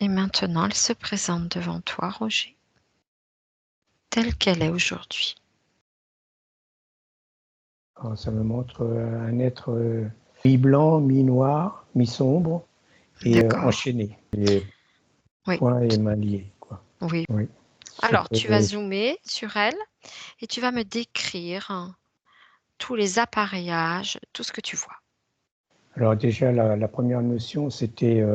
Et maintenant, elle se présente devant toi, Roger, telle qu'elle est aujourd'hui. Alors, ça me montre un être mi-blanc, mi-noir, mi-sombre et D'accord. enchaîné. Les Oui. poings et mains liés, quoi. Oui. Oui. Alors, tu vas zoomer sur elle et tu vas me décrire tous les appareillages, tout ce que tu vois. Alors déjà, la première notion, c'était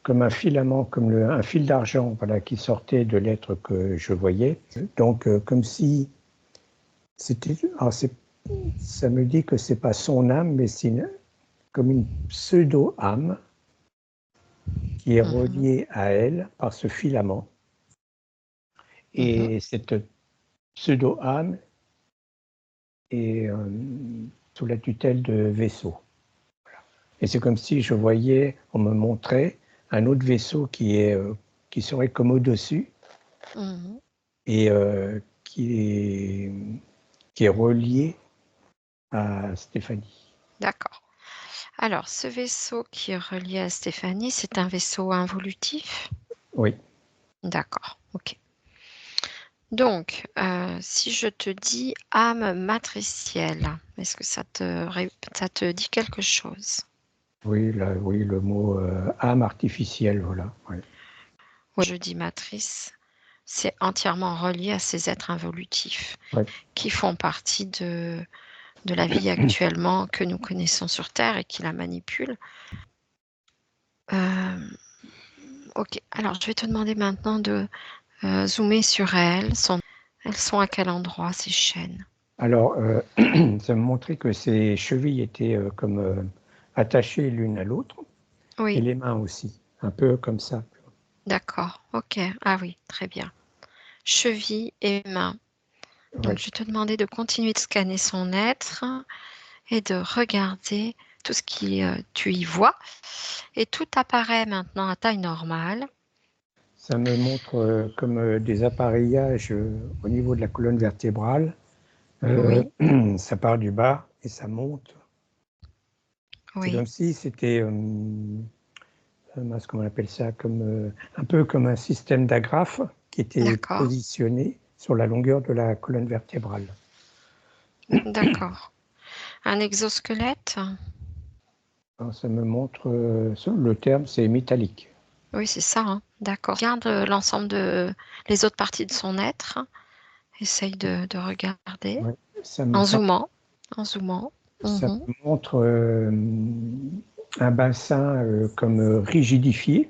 comme un filament, comme un fil d'argent, voilà, qui sortait de l'être que je voyais. Donc, comme si c'était. Alors, ça me dit que c'est pas son âme, mais c'est comme une pseudo-âme qui est reliée à elle par ce filament. Et cette pseudo-âme est sous la tutelle de vaisseaux. Voilà. Et c'est comme si je voyais, on me montrait un autre vaisseau qui serait comme au-dessus et qui est relié à Stéphanie. D'accord. Alors, ce vaisseau qui est relié à Stéphanie, c'est un vaisseau involutif? Oui. D'accord, ok. Donc, si je te dis âme matricielle, est-ce que ça te dit quelque chose? Oui, oui, le mot âme artificielle, voilà. Oui. Quand je dis matrice, c'est entièrement relié à ces êtres involutifs Ouais. qui font partie de la vie actuellement que nous connaissons sur Terre et qui la manipulent. Ok, alors je vais te demander maintenant de zoomer sur elles. Elles sont à quel endroit, ces chaînes? Alors, ça me montrait que ses chevilles étaient comme attachées l'une à l'autre, et Oui, les mains aussi, un peu comme ça. d'accord, ok. Ah oui, très bien. Chevilles et mains. Ouais. Donc, je vais te demander de continuer de scanner son être et de regarder tout ce que tu y vois. Et tout apparaît maintenant à taille normale. Ça me montre comme des appareillages au niveau de la colonne vertébrale. Oui, Ça part du bas et ça monte. C'est oui, comme si c'était, comment on appelle ça, comme, un peu comme un système d'agrafes qui était d'accord, positionné sur la longueur de la colonne vertébrale. d'accord. Un exosquelette? Alors, ça me montre, le terme c'est métallique. Oui, c'est ça, hein. D'accord. Regarde les autres parties de son être. Essaye de regarder Ouais. en zoomant, en zoomant. Ça Mhm. me montre un bassin comme rigidifié,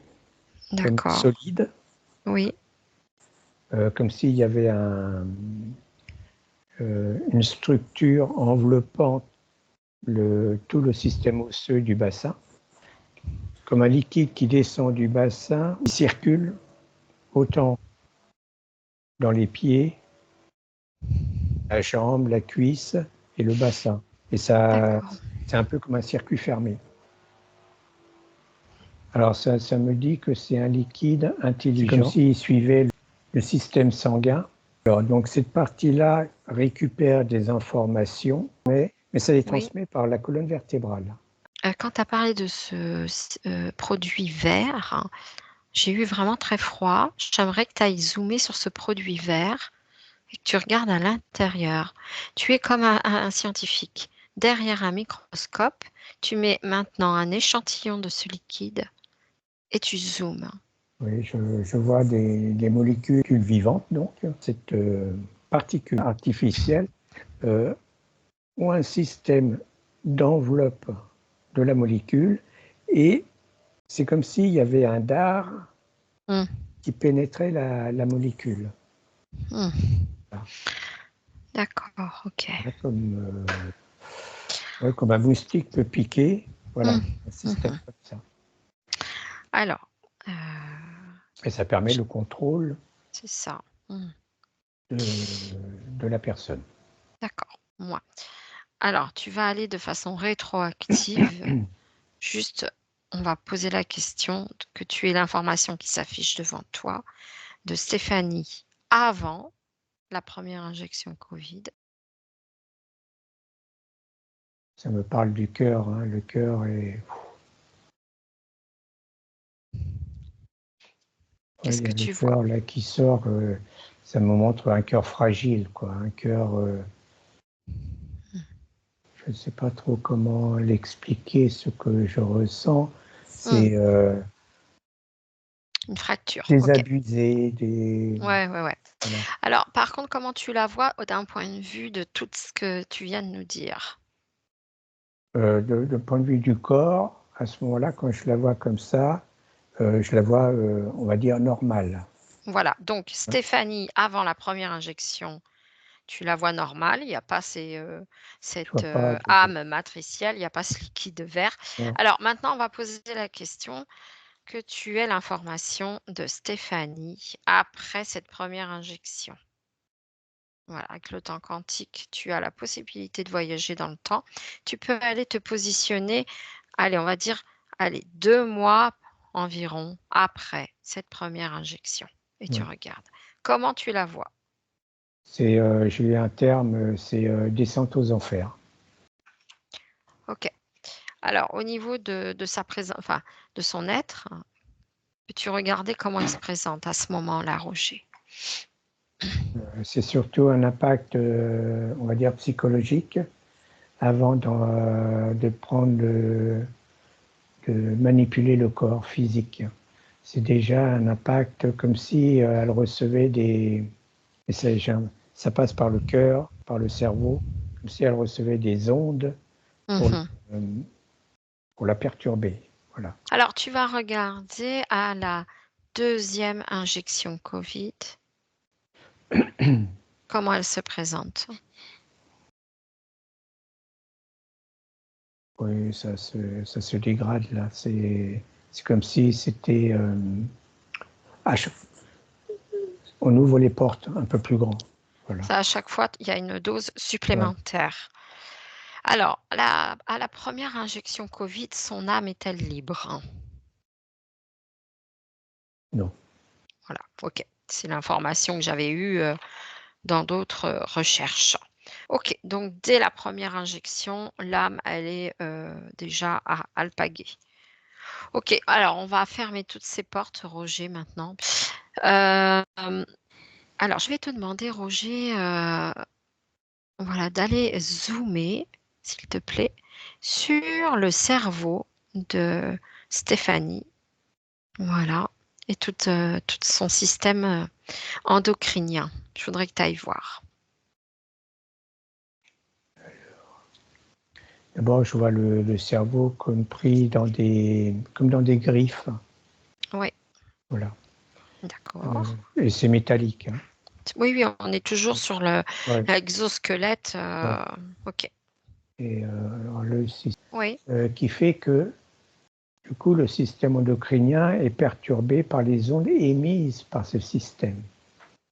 comme D'accord. solide, Oui, comme s'il y avait une structure enveloppant tout le système osseux du bassin, comme un liquide qui descend du bassin, qui circule autant dans les pieds, la jambe, la cuisse et le bassin. Et ça, d'accord. c'est un peu comme un circuit fermé. Alors ça me dit que c'est un liquide intelligent. C'est comme s'il suivait le système sanguin. Alors donc cette partie-là récupère des informations, mais ça les Oui. transmet par la colonne vertébrale. Quand tu as parlé de ce produit vert, hein, j'ai eu vraiment très froid. J'aimerais que tu ailles zoomer sur ce produit vert et que tu regardes à l'intérieur. Tu es comme un scientifique. Derrière un microscope, tu mets maintenant un échantillon de ce liquide et tu zoomes. Oui, je vois des molécules vivantes, donc cette particule artificielle euh, ont un système d'enveloppe de la molécule et c'est comme s'il y avait un dard Hum, qui pénétrait la molécule. hum. Voilà. D'accord, ok. Voilà, comme un moustique peut piquer, voilà, Hum, un système mhm. comme ça. Alors, Et ça permet le contrôle c'est ça. Hum. de la personne. D'accord, moi. Alors, tu vas aller de façon rétroactive. Juste, on va poser la question que tu aies l'information qui s'affiche devant toi de Stéphanie avant la première injection Covid. Ça me parle du cœur, hein. Le cœur est Qu'est-ce il y que a le tu vois? cœur là qui sort, ça me montre un cœur fragile, quoi. Un cœur, je ne sais pas trop comment l'expliquer, ce que je ressens. C'est Une fracture, ok. désabusé, Ouais. voilà. Alors, par contre, comment tu la vois d'un point de vue de tout ce que tu viens de nous dire? De point de vue du corps, à ce moment-là, quand je la vois comme ça, je la vois, on va dire, normale. Voilà, donc Stéphanie, avant la première injection, tu la vois normale, il n'y a pas Je vois cette pas âme matricielle, il n'y a pas ce liquide vert. non. Alors maintenant, on va poser la question que tu aies l'information de Stéphanie après cette première injection. Voilà, avec le temps quantique, tu as la possibilité de voyager dans le temps. Tu peux aller te positionner, allez, on va dire, allez, 2 mois environ après cette première injection et tu Ouais. regardes. Comment tu la vois? C'est, j'ai eu un terme, c'est descente aux enfers. OK. Alors au niveau de sa présence, enfin, de son être, peux-tu regarder comment il se présente à ce moment-là, Roger? C'est surtout un impact, on va dire, psychologique avant de prendre de manipuler le corps physique. C'est déjà un impact comme si elle recevait des... Et ça passe par le cœur, par le cerveau, comme si elle recevait des ondes pour, Mmh. euh, pour la perturber. Voilà. Alors tu vas regarder à la deuxième injection Covid, comment elle se présente. Oui, ça se dégrade là. C'est comme si c'était... on ouvre les portes un peu plus grand. Voilà. Ça, à chaque fois, il y a une dose Ouais. supplémentaire. Alors, à la première injection Covid, son âme est-elle libre? Non. Voilà, OK. C'est l'information que j'avais eue, dans d'autres, recherches. OK, donc dès la première injection, l'âme, elle est, déjà alpaguée. OK, alors on va fermer toutes ces portes, Roger, maintenant. Hem, alors je vais te demander, Roger, voilà, d'aller zoomer, s'il te plaît, sur le cerveau de Stéphanie. Voilà, et tout son système, endocrinien. Je voudrais que tu ailles voir. D'abord, je vois le cerveau comme pris comme dans des griffes. Oui, Voilà. d'accord. Et c'est métallique. Hein. Oui, oui, on est toujours sur Ouais, l'exosquelette, ouais. OK. Et alors Oui, qui fait que du coup, le système endocrinien est perturbé par les ondes émises par ce système.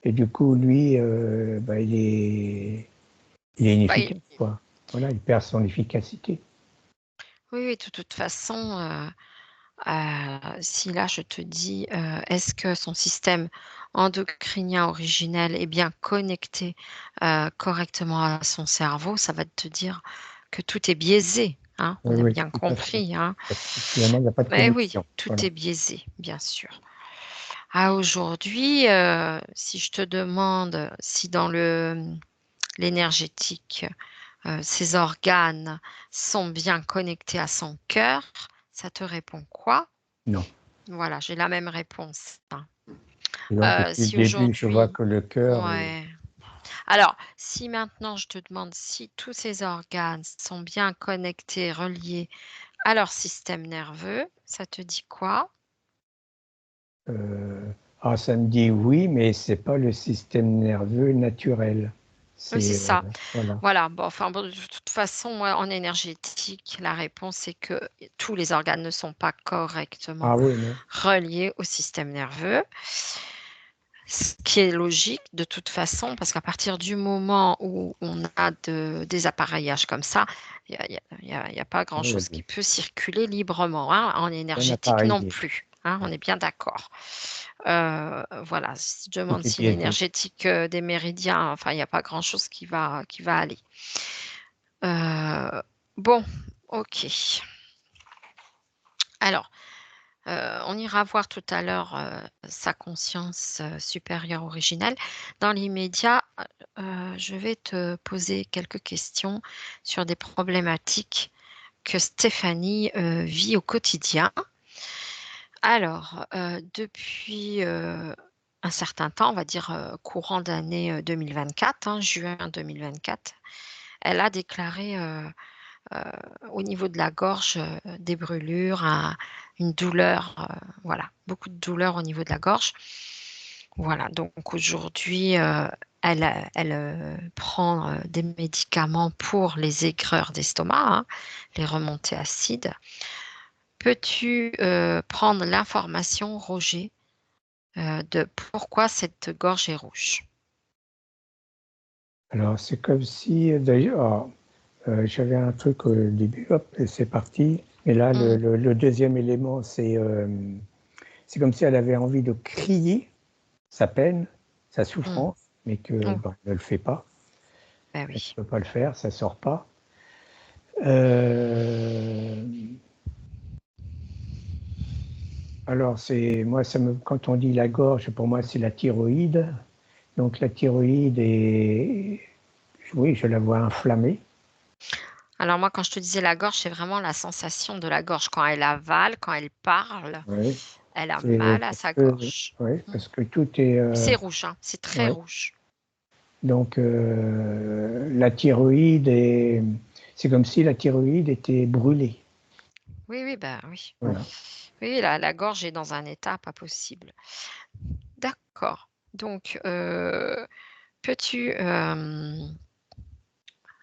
Et du coup, lui, il est bah, inefficace, quoi. Voilà, il perd son efficacité. oui, oui, de toute façon, si là je te dis, est-ce que son système endocrinien originel est bien connecté, correctement à son cerveau? Ça va te dire que tout est biaisé, hein, Oui, on a oui, bien tout à fait. compris, hein. Finalement, il n'y a pas de Mais oui, connexion. tout Voilà. est biaisé, bien sûr. À aujourd'hui, si je te demande si dans l'énergétique, ses organes sont bien connectés à son cœur, ça te répond quoi? Non. Voilà, j'ai la même réponse, hein. Et donc, depuis le Si début, je vois aujourd'hui, que le cœur est... ouais. Alors, si maintenant je te demande si tous ces organes sont bien connectés, reliés à leur système nerveux, ça te dit quoi? Euh, ça me dit oui, mais c'est pas le système nerveux naturel. Oui, c'est C'est ça. voilà. Voilà, bon, enfin, bon, de toute façon, moi, en énergétique, la réponse est que tous les organes ne sont pas correctement Ah oui, non. reliés au système nerveux. Ce qui est logique de toute façon, parce qu'à partir du moment où on a des appareillages comme ça, il y a pas Oui, grand-chose qui peut circuler librement, hein, en bien énergétique non appareillé. plus, hein, on est bien d'accord. Voilà, si je demande Tout est si biaisé. l'énergétique, des méridiens, enfin, il y a pas grand-chose qui va aller. Bon, OK. Alors, On ira voir tout à l'heure sa conscience supérieure originelle. Dans l'immédiat, je vais te poser quelques questions sur des problématiques que Stéphanie vit au quotidien. Alors, depuis un certain temps, on va dire courant d'année 2024, hein, juin 2024, elle a déclaré au niveau de la gorge des brûlures, une douleur, voilà, beaucoup de douleur au niveau de la gorge. Voilà, donc aujourd'hui, elle prend des médicaments pour les aigreurs d'estomac, hein, les remontées acides. Peux-tu prendre l'information, Roger, de pourquoi cette gorge est rouge? Alors, c'est comme si, d'ailleurs, j'avais un truc au début, hop, et c'est parti. Et là, le deuxième élément, c'est comme si elle avait envie de crier sa peine, sa souffrance, mais que Oh, bon, elle ne le fait pas. ben Elle oui. ne peut pas le faire, ça ne sort pas. Alors, moi, quand on dit la gorge, pour moi, c'est la thyroïde. Donc, la thyroïde est, oui, je la vois inflammée. Alors moi, quand je te disais la gorge, c'est vraiment la sensation de la gorge. Quand elle avale, quand elle parle, Oui. elle a C'est mal à parce sa que, gorge. oui, parce que tout est. C'est rouge, hein, c'est très Oui. rouge. Donc, la thyroïde c'est comme si la thyroïde était brûlée. Oui, oui, bah oui. Voilà. Oui, la gorge est dans un état pas possible. D'accord. Donc, peux-tu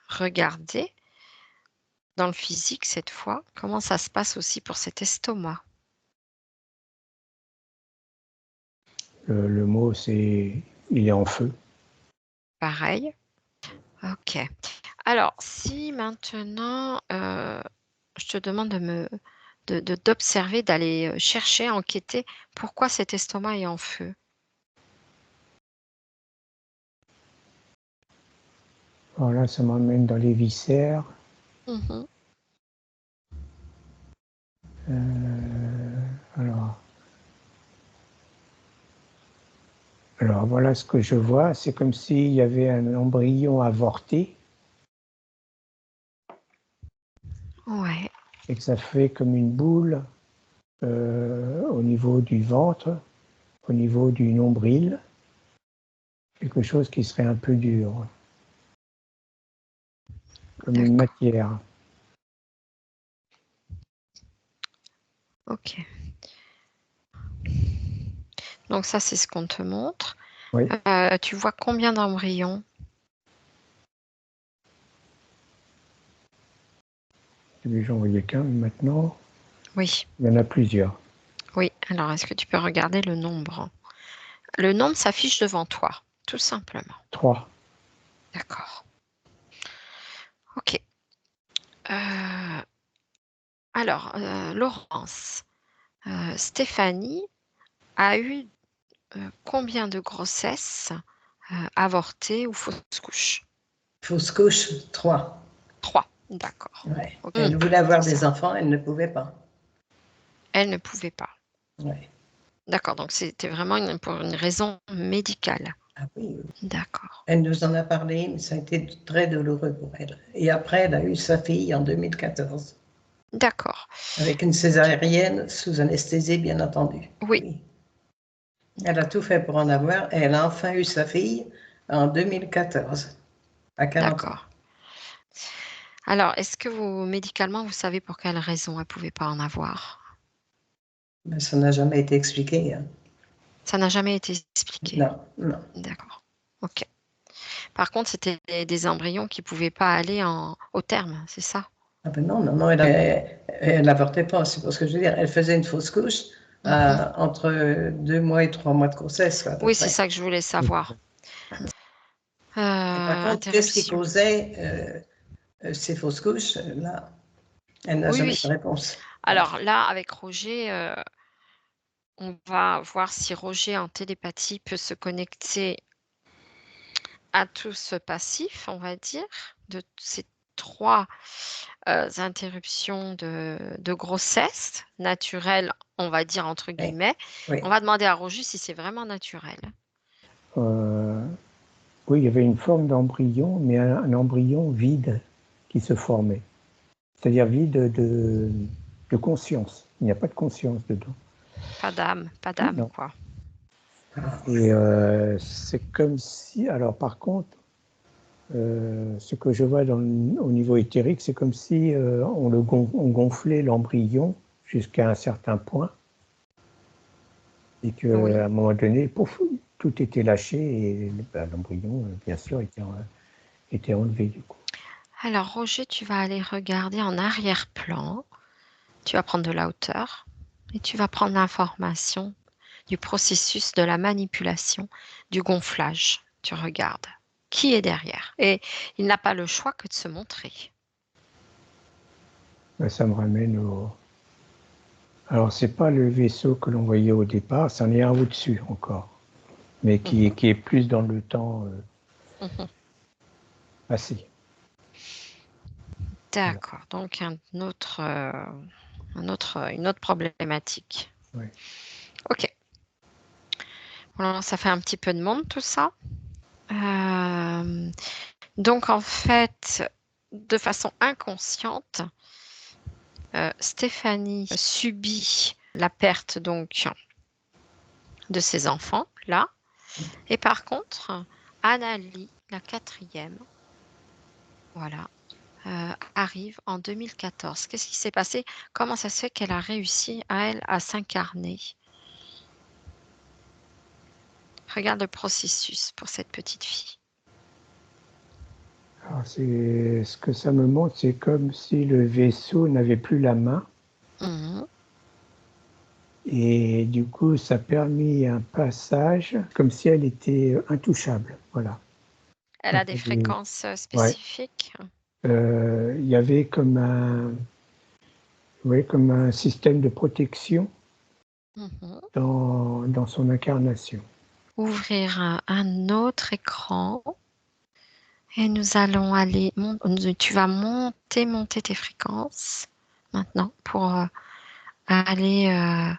regarder dans le physique cette fois comment ça se passe aussi pour cet estomac? Le mot, c'est il est en feu. Pareil. Ok. Alors, si maintenant je te demande d'observer, d'aller chercher, enquêter pourquoi cet estomac est en feu. Alors là, ça m'emmène dans les viscères. Mhm. Alors, voilà ce que je vois. C'est comme s'il y avait un embryon avorté Ouais, et que ça fait comme une boule au niveau du ventre, au niveau du nombril, quelque chose qui serait un peu dur, comme une d'accord. matière. Ok. Donc ça, c'est ce qu'on te montre. Oui, Tu vois combien d'embryons? j'en voyais qu'un, mais maintenant, Oui, il y en a plusieurs. oui. Alors, est-ce que tu peux regarder le nombre? Le nombre s'affiche devant toi, tout simplement. 3. D'accord. Ok. Euh, alors, Laurence, Stéphanie a eu combien de grossesses avortées ou fausses couches? Fausse couche, 3. 3. D'accord. Ouais. Ok, Elle voulait avoir c'est des ça. enfants, elle ne pouvait pas. Elle ne pouvait pas. Ouais. D'accord, donc c'était vraiment pour une raison médicale. Ah oui, oui. D'accord. Elle nous en a parlé, mais ça a été très douloureux pour elle. Et après, elle a eu sa fille en 2014, D'accord. avec une Ok. césarienne sous anesthésie, bien entendu. Oui. Oui. Elle a tout fait pour en avoir, et elle a enfin eu sa fille en 2014, à 40 ans. D'accord. Alors, est-ce que vos médicaments, vous savez pour quelle raison elle ne pouvait pas en avoir? Mais ça n'a jamais été expliqué. Hein. Ça n'a jamais été expliqué. Non, non. D'accord. Ok. Par contre, c'était des embryons qui ne pouvaient pas aller au terme, c'est ça? Ah ben non, non, non, elle n'avortait pas, c'est parce que je veux dire, elle faisait une fausse couche Mhm. entre 2 mois et 3 mois de grossesse, quoi, à peu Oui, c'est près. ça que je voulais savoir. Et par contre, qu'est-ce qui Interruption. causait ces fausses couches? Là, elle n'a Oui, jamais eu de oui. réponse. Voilà. Alors là, avec Roger, on va voir si Roger en télépathie peut se connecter à tout ce passif, on va dire, de ces 3 interruptions de grossesse naturelles, on va dire entre Oui. guillemets. Oui. On va demander à Roger si c'est vraiment naturel. Oui, il y avait une forme d'embryon, mais un embryon vide qui se formait. C'est-à-dire vide de conscience. Il n'y a pas de conscience dedans. Pas d'âme, Non. quoi. Et c'est comme si, alors par contre, ce que je vois au niveau éthérique, c'est comme si on gonflait l'embryon jusqu'à un certain point et qu'à Oui. un moment donné, pouf, tout était lâché et l'embryon, bien sûr, était enlevé du coup. Alors Roger, tu vas aller regarder en arrière-plan. Tu vas prendre de la hauteur et tu vas prendre l'information du processus de la manipulation, du gonflage. Tu regardes qui est derrière. Et il n'a pas le choix que de se montrer. Ça me ramène au... Alors, c'est pas le vaisseau que l'on voyait au départ, c'en est un au-dessus encore, mais qui est plus dans le temps passé. D'accord, donc une autre problématique. Ouais. Ok. Voilà, ça fait un petit peu de monde tout ça. Donc en fait, de façon inconsciente, Stéphanie subit la perte donc de ses enfants là, et par contre, Annalie, la 4e, voilà, arrive en 2014. Qu'est-ce qui s'est passé? Comment ça se fait qu'elle a réussi à s'incarner? Regarde le processus pour cette petite fille. Alors, ce que ça me montre, c'est comme si le vaisseau n'avait plus la main. Et du coup, ça a permis un passage comme si elle était intouchable. Voilà. Elle a des fréquences spécifiques. Il y avait comme comme un système de protection dans son incarnation. Ouvrir un autre écran et nous allons aller, tu vas monter tes fréquences maintenant pour aller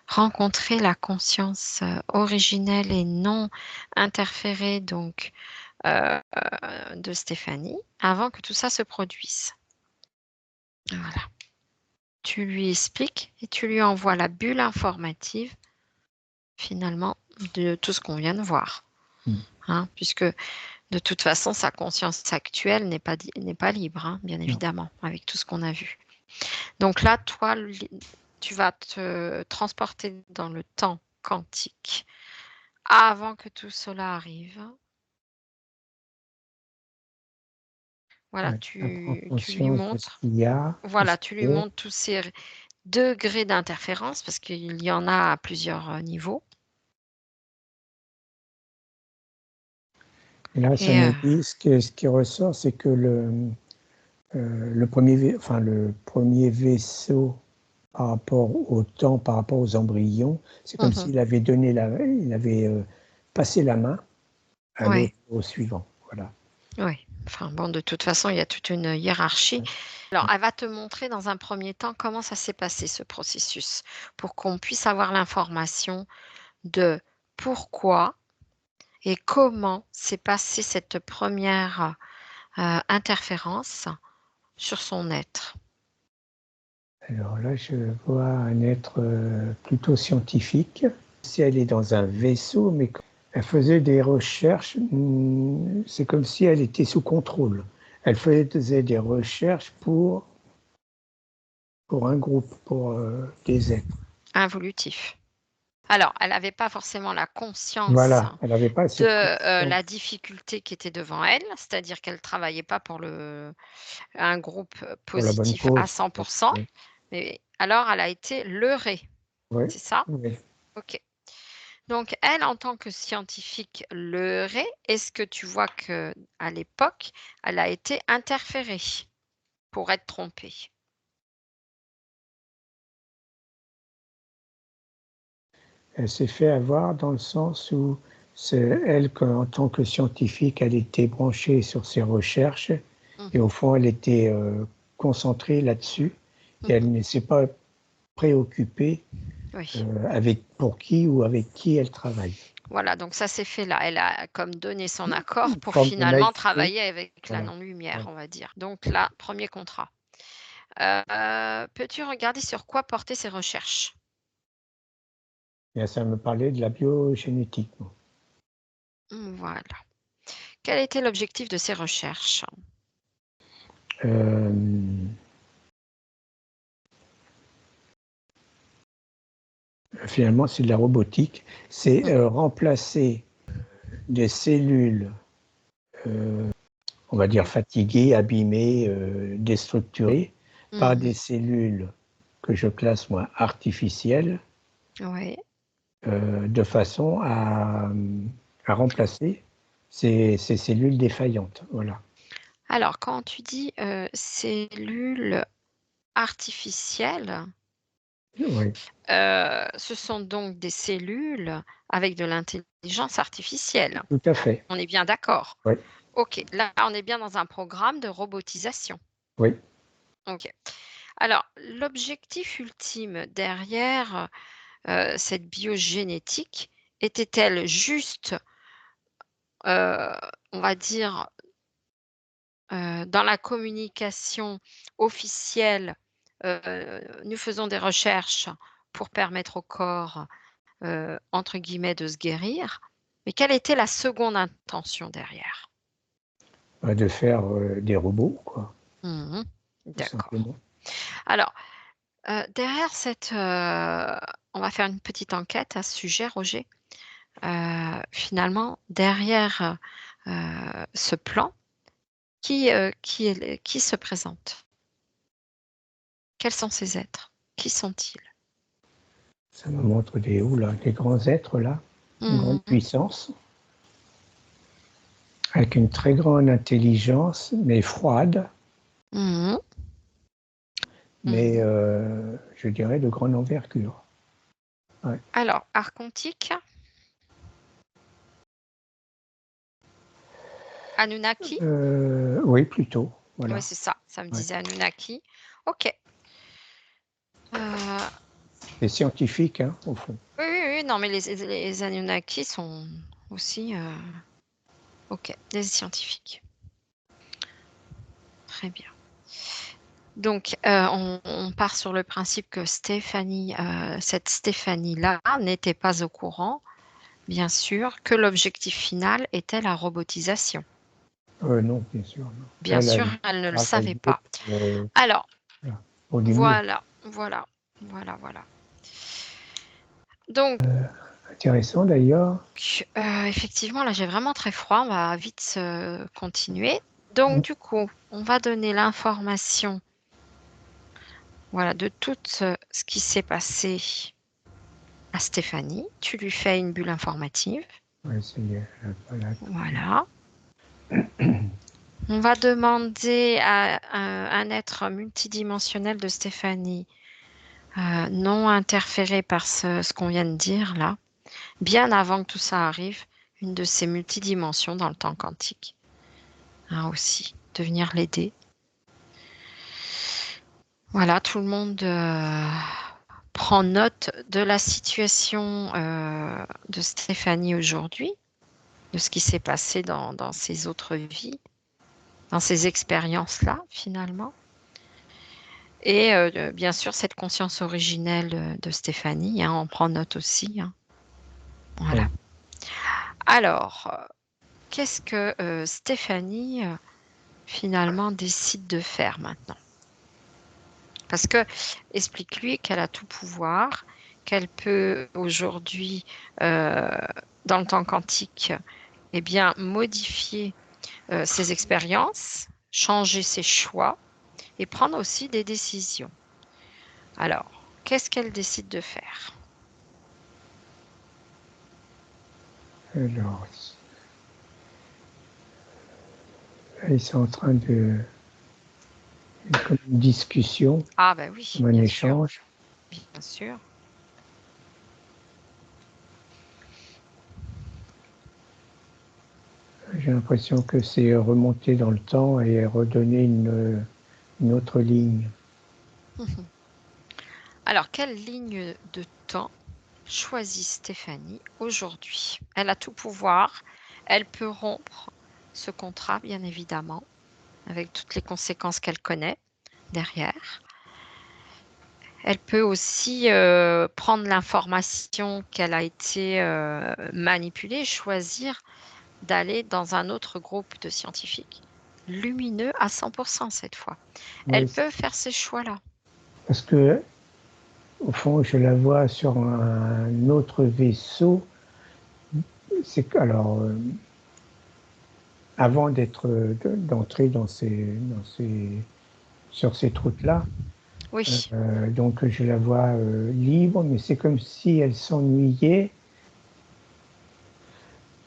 rencontrer la conscience originelle et non interférée donc de Stéphanie avant que tout ça se produise. Voilà. Tu lui expliques et tu lui envoies la bulle informative finalement de tout ce qu'on vient de voir. Hein, puisque de toute façon, sa conscience actuelle n'est pas libre, hein, bien évidemment, avec tout ce qu'on a vu. Donc là, toi, tu vas te transporter dans le temps quantique avant que tout cela arrive. Voilà, tu lui montres. Voilà, tu lui montres tous ces degrés d'interférence parce qu'il y en a à plusieurs niveaux. Et là, ça me dit, ce qui ressort, c'est que le premier vaisseau par rapport au temps, par rapport aux embryons, c'est comme s'il avait passé la main à l'autre, au suivant. Voilà. Oui, enfin bon, de toute façon, il y a toute une hiérarchie. Alors, elle va te montrer dans un premier temps comment ça s'est passé, ce processus, pour qu'on puisse avoir l'information de pourquoi et comment s'est passée cette première interférence sur son être. Alors là, je vois un être plutôt scientifique. Si elle est dans un vaisseau, mais elle faisait des recherches, c'est comme si elle était sous contrôle. Elle faisait des recherches pour un groupe, pour des êtres. Involutif. Alors, elle n'avait pas forcément la conscience Voilà, elle n'avait pas cette de la difficulté qui était devant elle, c'est-à-dire qu'elle ne travaillait pas pour un groupe pour la bonne positif à cause. 100%. Oui. Mais alors, elle a été leurrée, Oui. c'est ça? Oui. Ok. Donc, elle, en tant que scientifique leurrée, est-ce que tu vois que à l'époque, elle a été interférée pour être trompée? Elle s'est fait avoir dans le sens où c'est elle, en tant que scientifique, elle était branchée sur ses recherches Et au fond, elle était concentrée là-dessus et elle ne s'est pas préoccupée Oui. pour qui ou avec qui elle travaille. Voilà, donc ça s'est fait là. Elle a comme donné son accord pour Forme de finalement naïveté. travailler avec la Voilà. non-lumière, Ouais. on va dire. Donc là, premier contrat. Peux-tu regarder sur quoi portaient ses recherches? Et ça me parlait de la biogénétique. Bon. Voilà. Quel était l'objectif de ces recherches? Euh, Finalement, c'est de la robotique. C'est remplacer des cellules, on va dire fatiguées, abîmées, déstructurées, par Mmh. des cellules que je classe moi artificielles, Oui. de façon à remplacer ces cellules défaillantes. Voilà. Alors quand tu dis, cellules artificielles, Oui, ce sont donc des cellules avec de l'intelligence artificielle. tout à fait. On est bien d'accord? Oui, OK, là, on est bien dans un programme de robotisation. oui. OK. Alors, l'objectif ultime derrière, cette biogénétique était-elle juste, heu, on va dire, dans la communication officielle, nous faisons des recherches pour permettre au corps, entre guillemets, «de se guérir», mais quelle était la seconde intention derrière? De faire des robots, quoi, Mmh. tout D'accord. simplement. Alors, derrière cette, on va faire une petite enquête à ce sujet, Roger. Finalement, derrière, ce plan, qui se présente? Quels sont ces êtres? Qui sont-ils? Ça me montre des grands êtres là, une grande Mmh mh. puissance, avec une très grande intelligence, mais froide, Mmh. mais je dirais de grande envergure. Ouais. Alors, art quantique, Anunnaki? Oui, plutôt. Oui, Voilà. c'est ça, ça me Ouais. disait Anunnaki. OK. Heu, C'est scientifique, hein, au fond. oui, oui, oui, non, mais les Anunnaki sont aussi, OK, des scientifiques. Très bien. Donc, on part sur le principe que Stéphanie, cette Stéphanie-là n'était pas au courant, bien sûr, que l'objectif final était la robotisation. Non, bien sûr, non. Bien sûr, Elle elle ne le savait travaillait pas. Alors, voilà, pour du mieux. voilà, voilà, voilà, voilà. Donc, Intéressant d'ailleurs. effectivement, là, j'ai vraiment très froid, on va vite continuer. Donc Mm. du coup, on va donner l'information, voilà, de tout, ce qui s'est passé à Stéphanie. Tu lui fais une bulle informative. Ouais, voilà. Voilà. On va demander à un être multidimensionnel de Stéphanie, non interféré par ce qu'on vient de dire là, bien avant que tout ça arrive, une de ces multidimensions dans le temps quantique, hein, aussi, de venir l'aider. Voilà, tout le monde, prend note de la situation, de Stéphanie aujourd'hui, de ce qui s'est passé dans ses autres vies, dans ces expériences-là, finalement. Et bien sûr, cette conscience originelle, de Stéphanie, hein, on prend note aussi, hein. Voilà. Ouais. Alors, qu'est-ce que, Stéphanie, finalement décide de faire maintenant? Parce que explique-lui qu'elle a tout pouvoir, qu'elle peut aujourd'hui, heu, dans le temps quantique, eh bien, modifier, ses expériences, changer ses choix et prendre aussi des décisions. Alors, qu'est-ce qu'elle décide de faire? Alors, ils sont en train comme une discussion, Ah ben oui, comme un bien sûr, échange. bien sûr. J'ai l'impression que c'est remonter dans le temps et redonner une autre ligne. Alors, quelle ligne de temps choisit Stéphanie aujourd'hui? Elle a tout pouvoir. Elle peut rompre ce contrat, bien évidemment, avec toutes les conséquences qu'elle connaît derrière. Elle peut aussi prendre l'information qu'elle a été manipulée, choisir d'aller dans un autre groupe de scientifiques, lumineux à 100% cette fois. Elle Oui, peut faire ces choix-là. parce que, au fond, je la vois sur un autre vaisseau. Alors, avant d'entrer sur cette route-là, Oui, donc je la vois libre, mais c'est comme si elle s'ennuyait.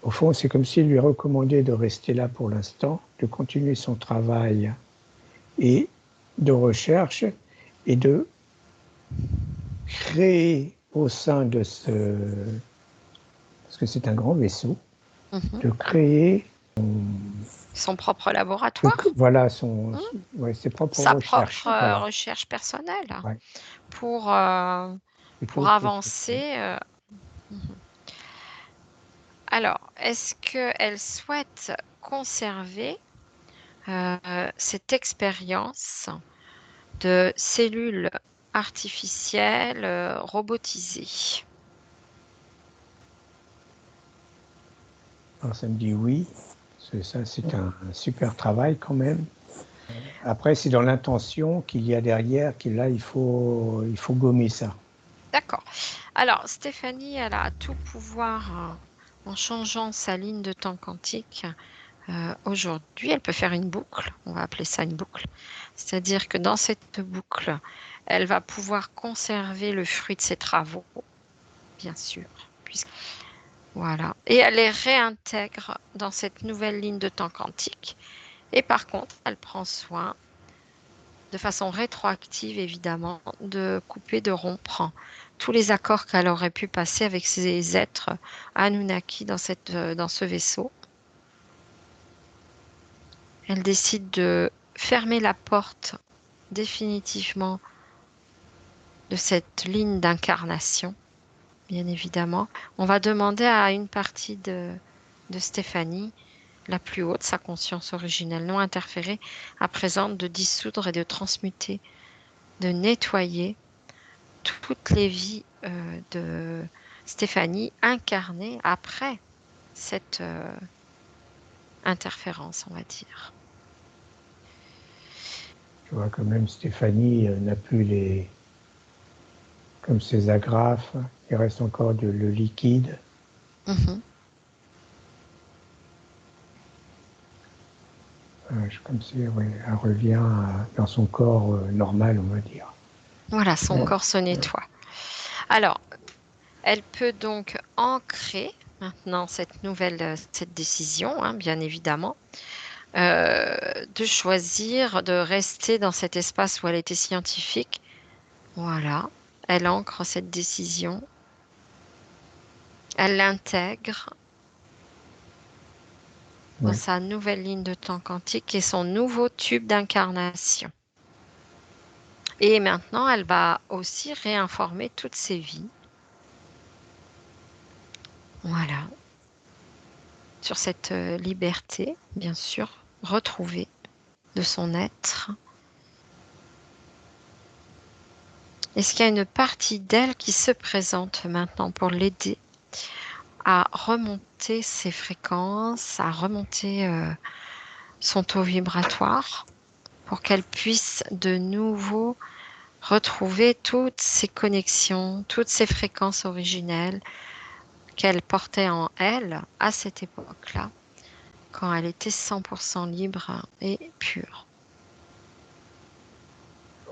Au fond, c'est comme s'il lui recommandait de rester là pour l'instant, de continuer son travail et de recherche et de créer au sein de parce que c'est un grand vaisseau, mhm. de créer Son propre laboratoire, voilà hein, ses propres sa recherches. propre Voilà. recherche personnelle Ouais. pour, C'est pour autre chose. avancer. Mhm. Alors, est-ce qu'elle souhaite conserver cette expérience de cellules artificielles robotisées? Alors ça me dit oui, parce que ça c'est un super travail quand même. Après, c'est dans l'intention qu'il y a derrière, qu'il là, il faut gommer ça. D'accord. Alors, Stéphanie, elle a tout pouvoir en changeant sa ligne de temps quantique. Aujourd'hui, elle peut faire une boucle, on va appeler ça une boucle. C'est-à-dire que dans cette boucle, elle va pouvoir conserver le fruit de ses travaux, bien sûr. Voilà. Et elle les réintègre dans cette nouvelle ligne de temps quantique. Et par contre, elle prend soin, de façon rétroactive évidemment, de couper, de rompre tous les accords qu'elle aurait pu passer avec ces êtres Anunnaki dans ce vaisseau. Elle décide de fermer la porte définitivement de cette ligne d'incarnation, bien évidemment. On va demander à une partie de Stéphanie, la plus haute, sa conscience originelle non interférée, à présent de dissoudre et de transmuter, de nettoyer toutes les vies de Stéphanie incarnées après cette interférence, on va dire. Je vois quand même Stéphanie n'a plus comme ses agrafes, il reste encore le liquide. Mhm. Comme si ouais, elle revient dans son corps normal, on va dire. Voilà, son Ouais. corps se nettoie. Alors, elle peut donc ancrer maintenant cette décision, hein, bien évidemment, de choisir de rester dans cet espace où elle était scientifique. Voilà, elle ancre cette décision, elle l'intègre dans Ouais. sa nouvelle ligne de temps quantique et son nouveau tube d'incarnation. Et maintenant, elle va aussi réinformer toutes ses vies. Voilà, sur cette liberté, bien sûr, retrouvée de son être. Est-ce qu'il y a une partie d'elle qui se présente maintenant pour l'aider à remonter ses fréquences, à remonter son taux vibratoire pour qu'elle puisse de nouveau retrouver toutes ses connexions, toutes ses fréquences originelles qu'elle portait en elle à cette époque-là, quand elle était 100% libre et pure.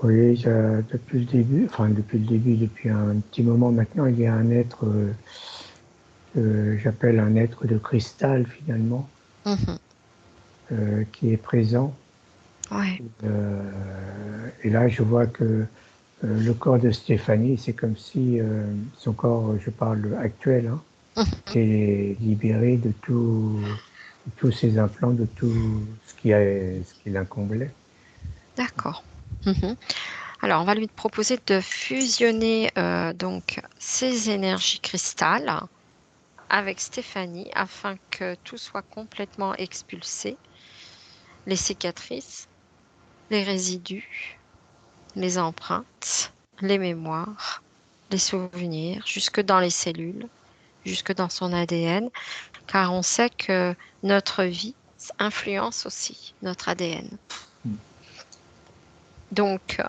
Oui, depuis le début, enfin depuis un petit moment maintenant, il y a un être que j'appelle un être de cristal finalement, Mhm. qui est présent. Ouais. Et là, je vois que le corps de Stéphanie, c'est comme si son corps, je parle actuel, hein, Mhm. était libéré de tout, tous ces implants de tout ce qui l'incomblait. D'accord. Mhm. Alors, on va lui proposer de fusionner donc ses énergies cristal avec Stéphanie afin que tout soit complètement expulsé, les cicatrices, les résidus, les empreintes, les mémoires, les souvenirs, jusque dans les cellules, jusque dans son ADN, car on sait que notre vie influence aussi notre ADN. Donc,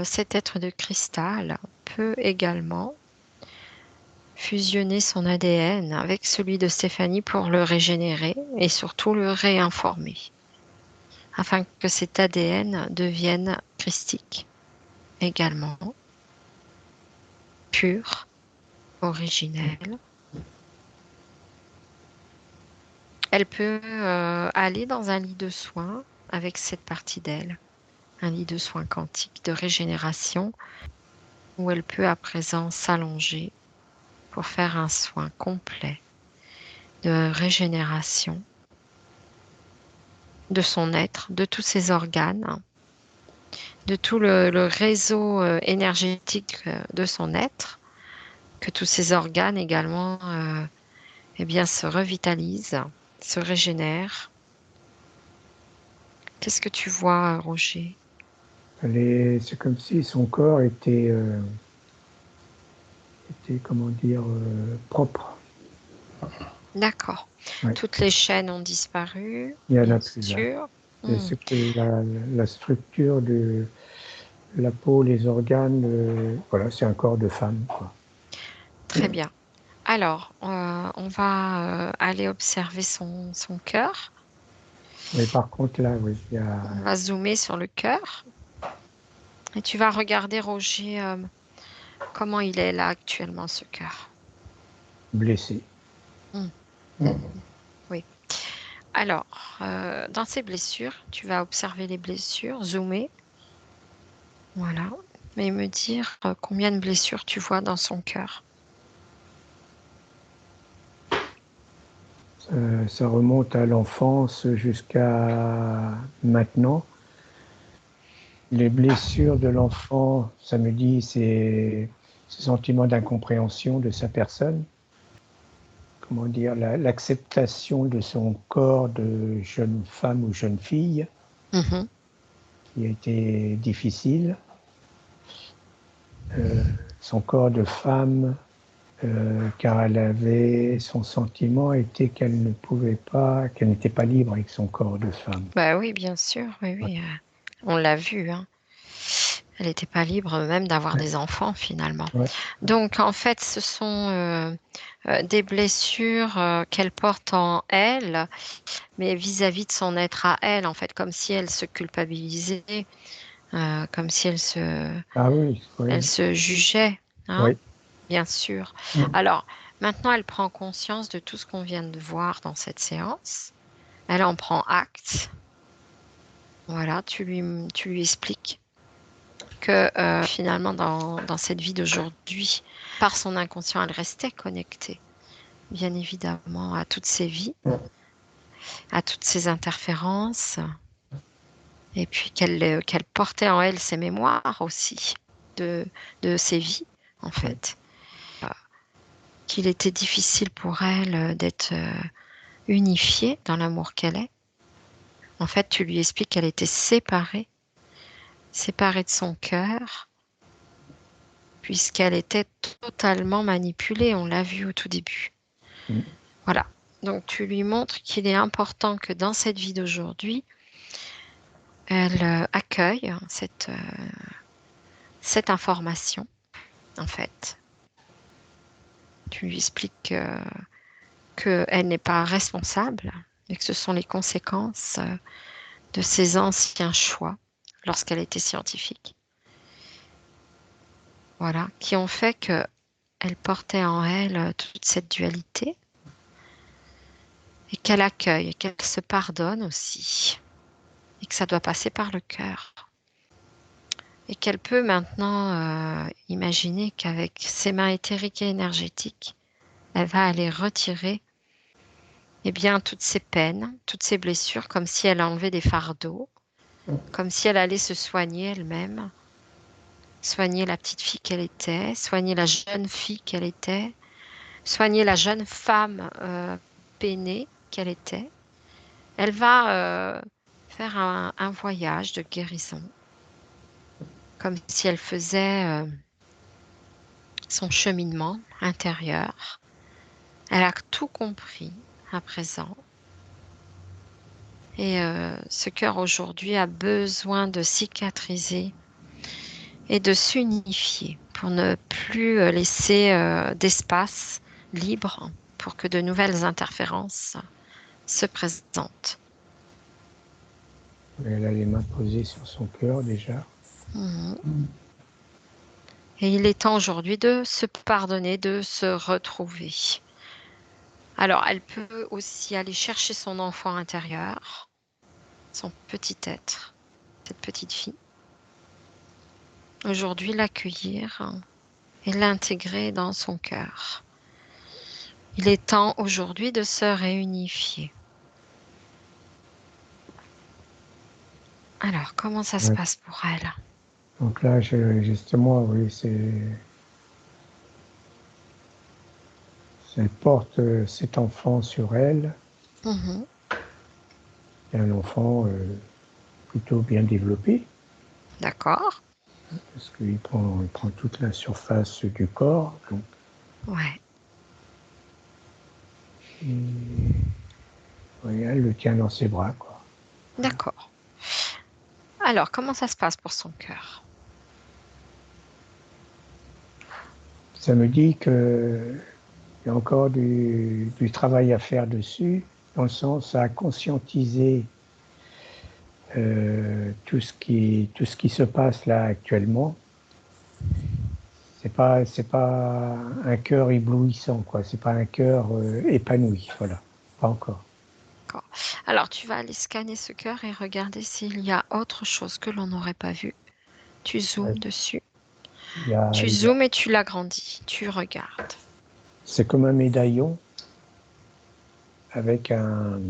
cet être de cristal peut également fusionner son ADN avec celui de Stéphanie pour le régénérer et surtout le réinformer, afin que cet ADN devienne christique également, pur, originel. Elle peut aller dans un lit de soins avec cette partie d'elle, un lit de soins quantique de régénération, où elle peut à présent s'allonger pour faire un soin complet de régénération de son être, de tous ses organes, de tout le réseau énergétique de son être, que tous ses organes également eh bien, se revitalisent, se régénèrent. Qu'est-ce que tu vois, Roger? C'est comme si son corps était comment dire, propre. D'accord. Ouais. Toutes les chaînes ont disparu, Il n'y en bien a plus là. sûr. Et c'est que la structure de la peau, les organes, voilà, c'est un corps de femme, quoi. Très bien. Alors, on va aller observer son cœur. Mais par contre, là, oui, il y a On va zoomer sur le cœur. Et tu vas regarder, Roger, comment il est là actuellement, ce cœur. blessé. Hmm. Oui. Alors, dans ces blessures, tu vas observer les blessures, zoomer. Voilà. Et me dire combien de blessures tu vois dans son cœur. Ça remonte à l'enfance jusqu'à maintenant. Les blessures de l'enfant, ça me dit, c'est ce sentiment d'incompréhension de sa personne. Comment dire, l'acceptation de son corps de jeune femme ou jeune fille, Mhm. qui a été difficile. Son corps de femme, car elle avait, son sentiment était qu'elle ne pouvait pas, qu'elle n'était pas libre avec son corps de femme. Bah oui, bien sûr, oui, oui. On l'a vu, hein. Elle n'était pas libre même d'avoir Ouais, des enfants finalement. ouais, Donc en fait, ce sont des blessures qu'elle porte en elle, mais vis-à-vis de son être à elle, en fait, comme si elle se culpabilisait, comme si ah oui, elle oui, se jugeait, hein, oui. bien sûr. Mm. Alors, maintenant, elle prend conscience de tout ce qu'on vient de voir dans cette séance. Elle en prend acte. Voilà, tu lui expliques que finalement, dans cette vie d'aujourd'hui, par son inconscient, elle restait connectée, bien évidemment, à toutes ces vies, à toutes ces interférences, et puis qu'elle portait en elle ses mémoires aussi de, de ces vies, en Ouais. fait. Qu'il était difficile pour elle d'être unifiée dans l'amour qu'elle est. En fait, tu lui expliques qu'elle était séparée de son cœur, puisqu'elle était totalement manipulée, on l'a vu au tout début. Mm. Voilà. Donc tu lui montres qu'il est important que dans cette vie d'aujourd'hui, elle accueille cette information, en fait. Tu lui expliques qu'elle n'est pas responsable et que ce sont les conséquences de ses anciens choix lorsqu'elle était scientifique. Voilà, qui ont fait qu'elle portait en elle toute cette dualité et qu'elle accueille, et qu'elle se pardonne aussi, et que ça doit passer par le cœur. Et qu'elle peut maintenant imaginer qu'avec ses mains éthériques et énergétiques, elle va aller retirer eh bien, toutes ces peines, toutes ces blessures, comme si elle enlevait des fardeaux, comme si elle allait se soigner elle-même, soigner la petite fille qu'elle était, soigner la jeune fille qu'elle était, soigner la jeune femme peinée qu'elle était. Elle va faire un voyage de guérison, comme si elle faisait son cheminement intérieur. Elle a tout compris à présent. Et ce cœur aujourd'hui a besoin de cicatriser et de s'unifier pour ne plus laisser d'espace libre pour que de nouvelles interférences se présentent. Elle a les mains posées sur son cœur déjà. Mhm. Et il est temps aujourd'hui de se pardonner, de se retrouver. Alors, elle peut aussi aller chercher son enfant intérieur, son petit être, cette petite fille. Aujourd'hui, l'accueillir et l'intégrer dans son cœur. Il est temps aujourd'hui de se réunifier. Alors, comment ça se Ouais. passe pour elle? Donc là, justement, oui, elle porte cet enfant sur elle. Mhm. Et un enfant plutôt bien développé, D'accord. parce qu'il prend toute la surface du corps. Donc, Ouais. oui, elle le tient dans ses bras, quoi. D'accord. Alors, comment ça se passe pour son cœur? Ça me dit qu'il y a encore du travail à faire dessus, dans le sens à conscientiser tout ce qui se passe là actuellement. C'est pas un cœur éblouissant, quoi. C'est pas un cœur épanoui, voilà. Pas encore. D'accord. Alors, tu vas aller scanner ce cœur et regarder s'il y a autre chose que l'on n'aurait pas vu. Tu Ouais. zoomes dessus. Il y a, Tu il y a- zoomes et tu l'agrandis. Tu regardes. c'est comme un médaillon avec un.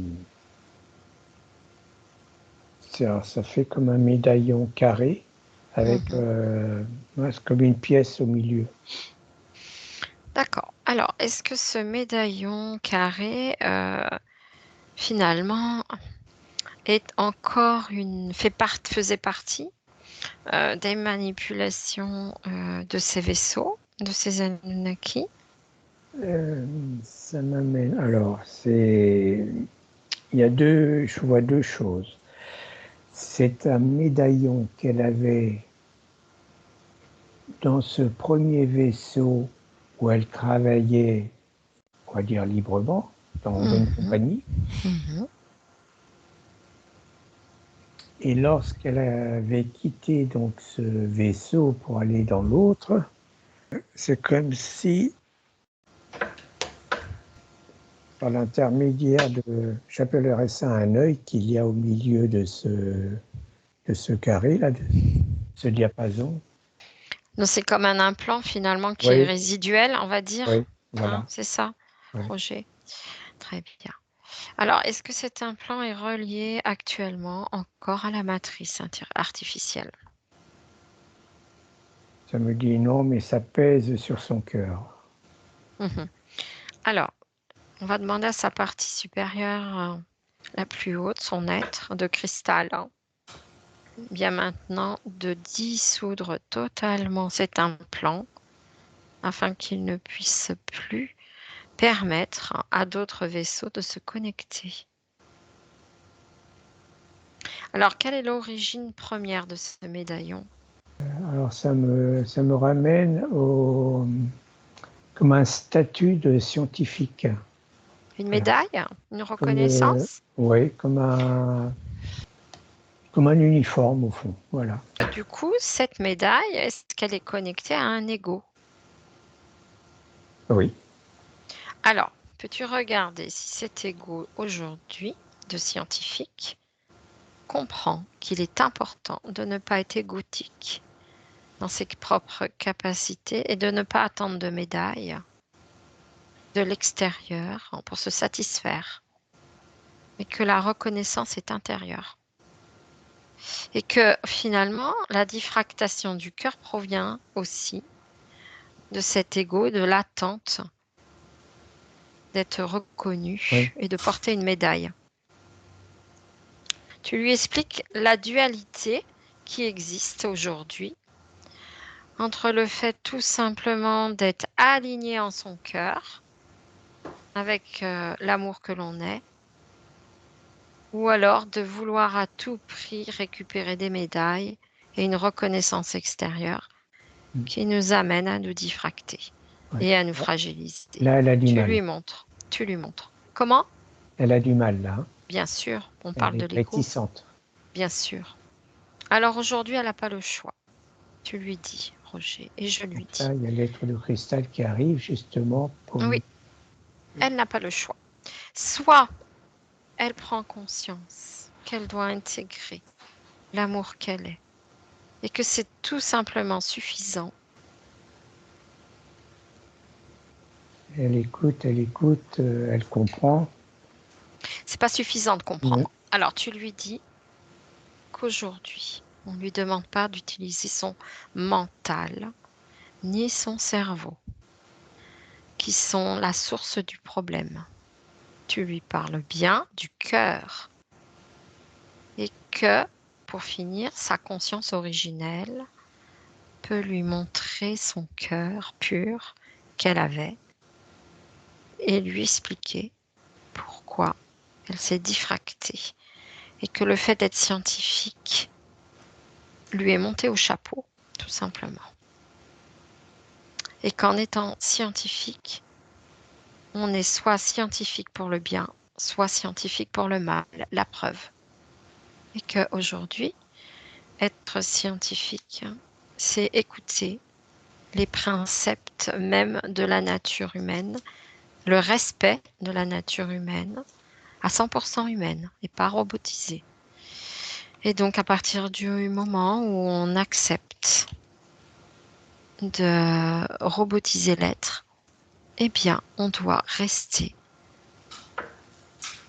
Ça fait comme un médaillon carré avec Mhm. c'est comme une pièce au milieu. D'accord. Alors, est-ce que ce médaillon carré, finalement, est encore faisait partie des manipulations de ces vaisseaux, de ces Anunnaki? Euh, Ça m'amène. Alors, je vois deux choses. C'est un médaillon qu'elle avait dans ce premier vaisseau où elle travaillait, on va dire librement, en bonne Mhm. compagnie. Mhm. Et lorsqu'elle avait quitté donc ce vaisseau pour aller dans l'autre, c'est comme si, par l'intermédiaire j'appellerais ça un œil qu'il y a au milieu de ce carré, là, de ce diapason. Donc, c'est comme un implant finalement qui est Oui, résiduel, on va dire. oui, Hein, voilà. c'est ça, Ouais. Roger. Très bien. Alors, est-ce que cet implant est relié actuellement encore à la matrice artificielle? Ça me dit non, mais ça pèse sur son cœur. Mhm. Alors, on va demander à sa partie supérieure, la plus haute, son être de cristal, hein, bien maintenant de dissoudre totalement cet implant afin qu'il ne puisse plus permettre à d'autres vaisseaux de se connecter. Alors, quelle est l'origine première de ce médaillon? Alors ça me ramène comme un statut de scientifique. Une Voilà. médaille? Une Comme, reconnaissance? ouais, comme un uniforme au fond. Voilà. Du coup, cette médaille, est-ce qu'elle est connectée à un ego? Oui. Alors, peux-tu regarder si cet ego aujourd'hui de scientifique comprend qu'il est important de ne pas être égotique dans ses propres capacités et de ne pas attendre de médailles de l'extérieur pour se satisfaire. et que la reconnaissance est intérieure. Et que finalement, la diffractation du cœur provient aussi de cet ego, de l'attente d'être reconnu Oui. et de porter une médaille. Tu lui expliques la dualité qui existe aujourd'hui entre le fait tout simplement d'être aligné en son cœur avec l'amour que l'on est, ou alors de vouloir à tout prix récupérer des médailles et une reconnaissance extérieure qui nous amène à nous diffracter Ouais. et à nous fragiliser. Là, elle a du Tu mal. lui montres. Comment? Elle a du mal, là. Hein. Bien sûr, on Elle parle de est l'ego. réticente. Bien sûr. Alors aujourd'hui, elle n'a pas le choix. Tu lui dis, Roger, et je lui Donc dis. là, il y a l'être de cristal qui arrive justement pour... Oui, elle n'a pas le choix. Soit elle prend conscience qu'elle doit intégrer l'amour qu'elle est et que c'est tout simplement suffisant. Elle écoute, elle comprend. C'est pas suffisant de Ouais. comprendre. Alors tu lui dis qu'aujourd'hui, on ne lui demande pas d'utiliser son mental ni son cerveau, qui sont la source du problème. Tu lui parles bien du cœur et que, pour finir, sa conscience originelle peut lui montrer son cœur pur qu'elle avait et lui expliquer pourquoi elle s'est diffractée et que le fait d'être scientifique lui est monté au chapeau, tout simplement. Et qu'en étant scientifique, on est soit scientifique pour le bien, soit scientifique pour le mal, la preuve. Et qu'aujourd'hui, être scientifique, c'est écouter les préceptes même de la nature humaine, le respect de la nature humaine, à 100% humaine et pas robotisée. Et donc, à partir du moment où on accepte de robotiser l'être, eh bien, on doit rester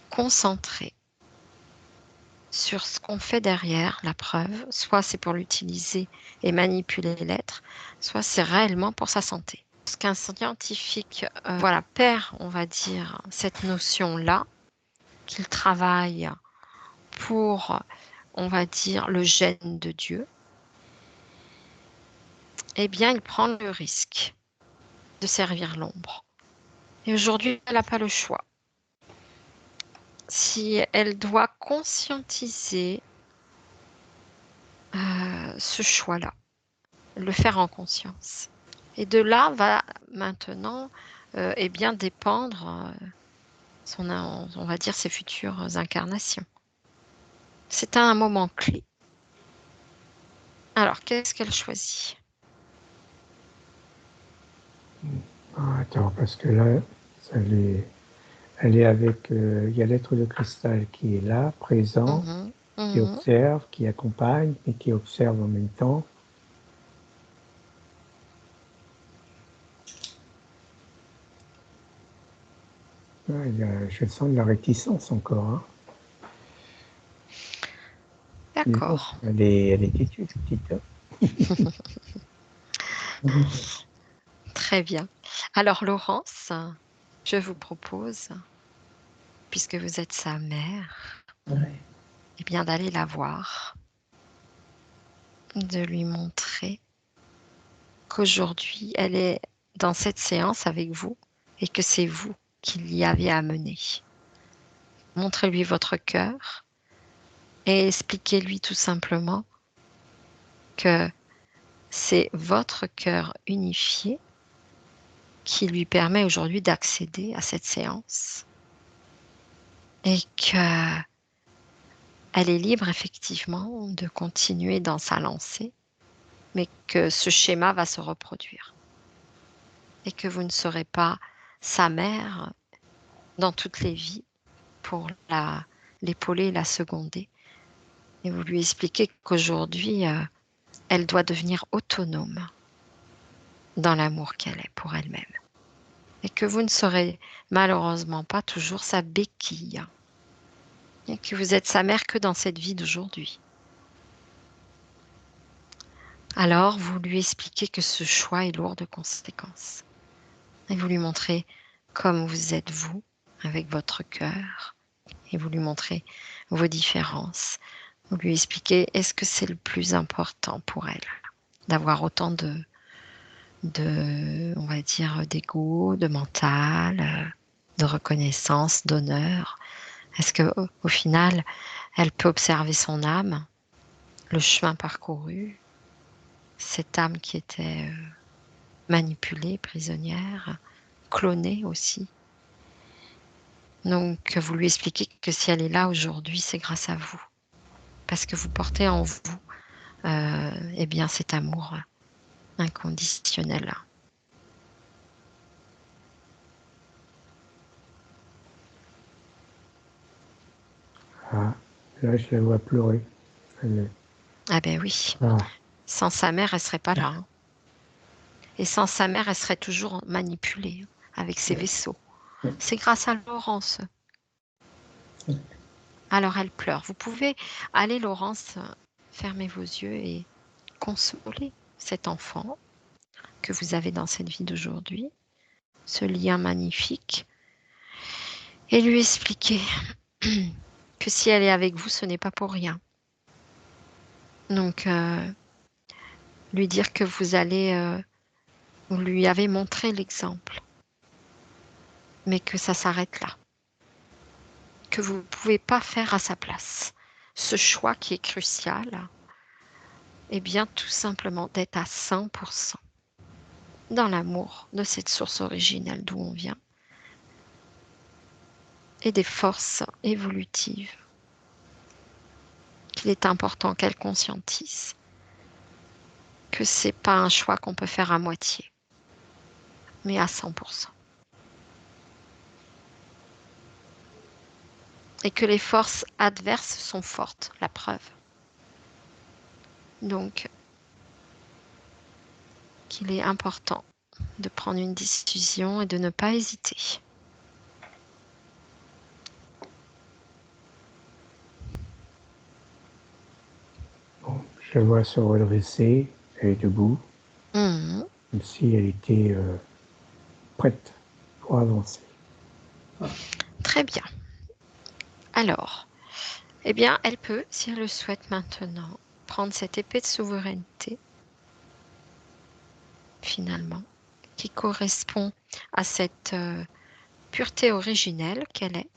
concentré sur ce qu'on fait derrière, la preuve. Soit c'est pour l'utiliser et manipuler l'être, soit c'est réellement pour sa santé. Lorsqu'un scientifique perd, on va dire, cette notion-là, qu'il travaille pour, on va dire, le gène de Dieu, eh bien, il prend le risque de servir l'ombre. Et aujourd'hui, elle n'a pas le choix. Si elle doit conscientiser ce choix-là, le faire en conscience. Et de là va maintenant eh bien dépendre on va dire ses futures incarnations. C'est un moment clé. Alors, qu'est-ce qu'elle choisit? Ah, attends, parce que là, elle est avec... il y a l'être de cristal qui est là, présent, qui observe, qui accompagne, et qui observe en même temps. Ah, je sens de la réticence encore. Hein. D'accord. Elle est têtue, cette petite. Très bien. Alors, Laurence, je vous propose, puisque vous êtes sa mère, Ouais. eh bien d'aller la voir, de lui montrer qu'aujourd'hui, elle est dans cette séance avec vous et que c'est vous qui l'y avez amenée. Montrez-lui votre cœur et expliquez-lui tout simplement que c'est votre cœur unifié qui lui permet aujourd'hui d'accéder à cette séance et qu'elle est libre effectivement de continuer dans sa lancée, mais que ce schéma va se reproduire et que vous ne serez pas sa mère dans toutes les vies pour l'épauler et la seconder. Et vous lui expliquez qu'aujourd'hui, elle doit devenir autonome dans l'amour qu'elle est pour elle-même. Et que vous ne serez malheureusement pas toujours sa béquille. et que vous êtes sa mère que dans cette vie d'aujourd'hui. Alors, vous lui expliquez que ce choix est lourd de conséquences. Et vous lui montrez comme vous êtes vous, avec votre cœur. Et vous lui montrez vos différences. Vous lui expliquez, est-ce que c'est le plus important pour elle d'avoir autant de on va dire, d'ego, de mental, de reconnaissance, d'honneur. Est-ce que au final, elle peut observer son âme, le chemin parcouru, cette âme qui était manipulée, prisonnière, clonée aussi. Donc, vous lui expliquez que si elle est là aujourd'hui, c'est grâce à vous. Parce que vous portez en vous eh bien, cet amour inconditionnel. Ah, là, je la vois pleurer. Ah ben oui. Ah, Sans sa mère, elle serait pas là. Hein. Et sans sa mère, elle serait toujours manipulée avec ses vaisseaux. C'est grâce à Laurence. Alors elle pleure. Vous pouvez aller, Laurence, fermer vos yeux et consoler cet enfant que vous avez dans cette vie d'aujourd'hui, ce lien magnifique, et lui expliquer que si elle est avec vous, ce n'est pas pour rien. Donc, lui dire que vous lui avez montré l'exemple, mais que ça s'arrête là, que vous ne pouvez pas faire à sa place. Ce choix qui est crucial, eh bien, tout simplement d'être à 100% dans l'amour de cette source originelle d'où on vient et des forces évolutives qu'il est important qu'elle conscientise que c'est pas un choix qu'on peut faire à moitié, mais à 100%. Et que les forces adverses sont fortes, la preuve. Donc, qu'il est important de prendre une décision et de ne pas hésiter. bon, je la vois se redresser, elle est debout, Mmh. comme si elle était prête pour avancer. Très bien. Alors, eh bien, elle peut, si elle le souhaite maintenant, prendre cette épée de souveraineté, finalement, qui correspond à cette pureté originelle qu'elle est.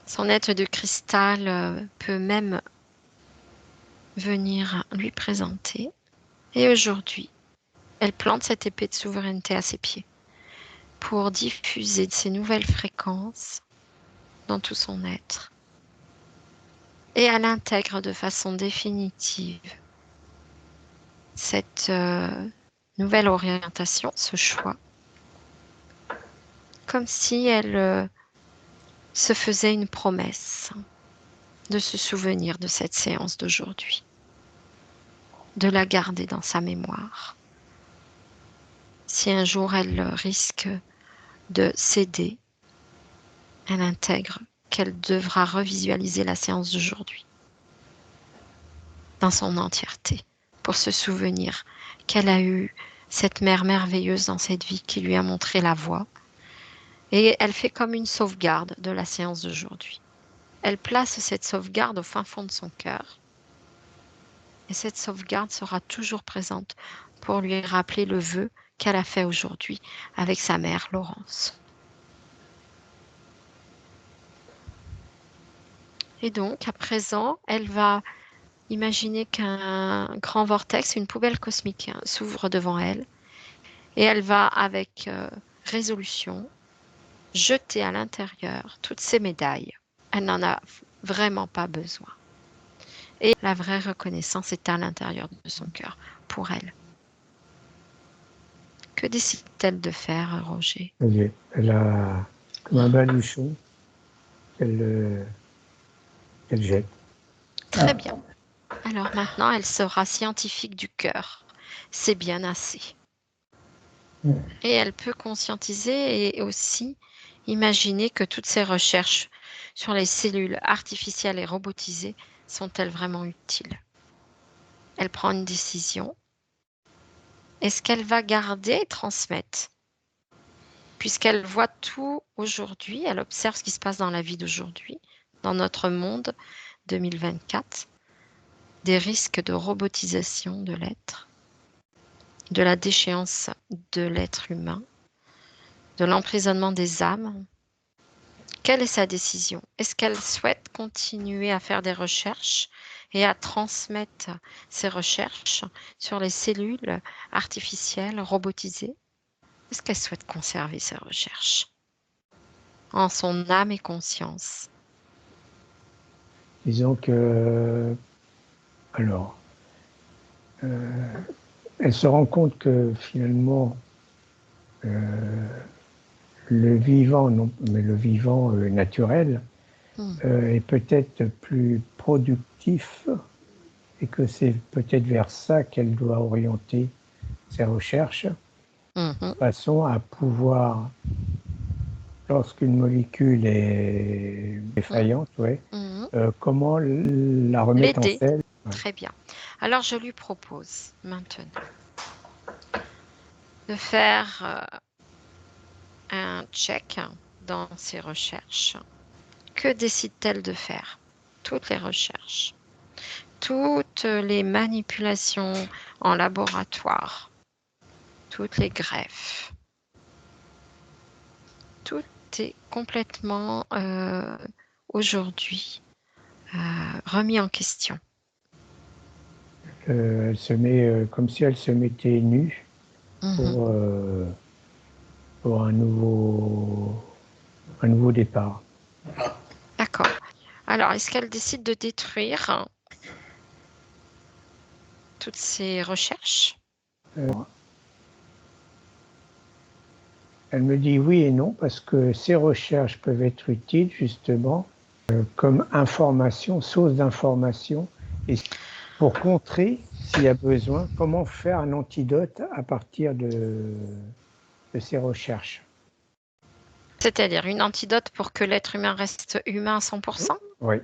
Son être de cristal peut même venir lui présenter. Et aujourd'hui, elle plante cette épée de souveraineté à ses pieds pour diffuser de ces nouvelles fréquences dans tout son être. Et elle intègre de façon définitive cette nouvelle orientation, ce choix, comme si elle se faisait une promesse de se souvenir de cette séance d'aujourd'hui, de la garder dans sa mémoire. Si un jour elle risque de céder, elle intègre qu'elle devra revisualiser la séance d'aujourd'hui dans son entièreté pour se souvenir qu'elle a eu cette mère merveilleuse dans cette vie qui lui a montré la voie. Et elle fait comme une sauvegarde de la séance d'aujourd'hui. Elle place cette sauvegarde au fin fond de son cœur. Et cette sauvegarde sera toujours présente pour lui rappeler le vœu qu'elle a fait aujourd'hui avec sa mère Laurence. Et donc, à présent, elle va imaginer qu'un grand vortex, une poubelle cosmique s'ouvre devant elle. Et elle va, avec résolution, jeter à l'intérieur toutes ces médailles. Elle n'en a vraiment pas besoin. Et la vraie reconnaissance est à l'intérieur de son cœur, pour elle. Que décide-t-elle de faire, Roger? Elle a comme un baluchon qu'elle jette. Très bien. Alors maintenant, elle sera scientifique du cœur. C'est bien assez. Et elle peut conscientiser et aussi Imaginez que toutes ces recherches sur les cellules artificielles et robotisées sont-elles vraiment utiles? Elle prend une décision. Est-ce qu'elle va garder et transmettre? Puisqu'elle voit tout aujourd'hui, elle observe ce qui se passe dans la vie d'aujourd'hui, dans notre monde 2024, des risques de robotisation de l'être, de la déchéance de l'être humain, de l'emprisonnement des âmes. Quelle est sa décision? Est-ce qu'elle souhaite continuer à faire des recherches et à transmettre ses recherches sur les cellules artificielles robotisées? Est-ce qu'elle souhaite conserver ses recherches en son âme et conscience? Disons que, alors, elle se rend compte que finalement, le vivant, non, mais le vivant naturel, est peut-être plus productif et que c'est peut-être vers ça qu'elle doit orienter ses recherches, de façon à pouvoir, lorsqu'une molécule est défaillante, comment la remettre en L'aider. selle. Très bien. Alors, je lui propose maintenant de faire un check dans ses recherches. Que décide-t-elle de faire? Toutes les recherches, toutes les manipulations en laboratoire, toutes les greffes. Tout est complètement aujourd'hui remis en question. Elle se met comme si elle se mettait nue pour un nouveau départ. D'accord. Alors, est-ce qu'elle décide de détruire toutes ces recherches? Elle me dit oui et non, parce que ces recherches peuvent être utiles justement comme information, source d'information, et pour contrer, s'il y a besoin, comment faire un antidote à partir de ces recherches. C'est-à-dire une antidote pour que l'être humain reste humain à 100%? Oui.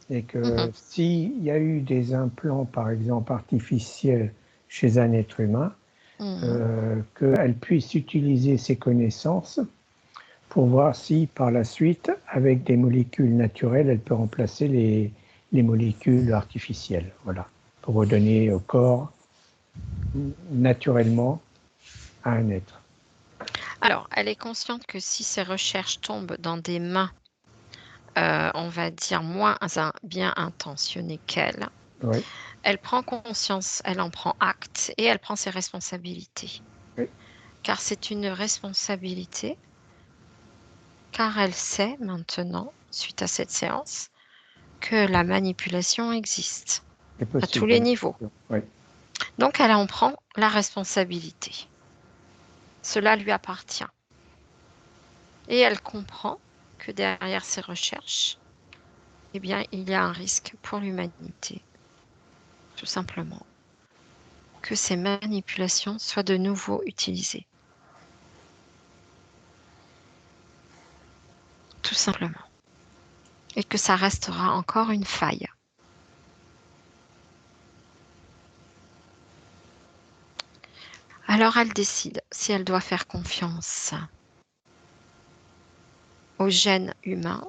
Et que s'il y a eu des implants, par exemple, artificiels chez un être humain, qu'elle puisse utiliser ses connaissances pour voir si, par la suite, avec des molécules naturelles, elle peut remplacer les molécules artificielles. Voilà. Pour redonner au corps, naturellement, à un être. Alors, elle est consciente que si ces recherches tombent dans des mains, on va dire, moins bien intentionnées qu'elle, Oui. elle prend conscience, elle en prend acte et elle prend ses responsabilités. Oui. Car c'est une responsabilité, car elle sait maintenant, suite à cette séance, que la manipulation existe à tous les niveaux. Oui. Donc, elle en prend la responsabilité. Cela lui appartient. Et elle comprend que derrière ces recherches, eh bien, il y a un risque pour l'humanité, tout simplement, que ces manipulations soient de nouveau utilisées. Tout simplement. Et que ça restera encore une faille. Alors elle décide si elle doit faire confiance au gène humain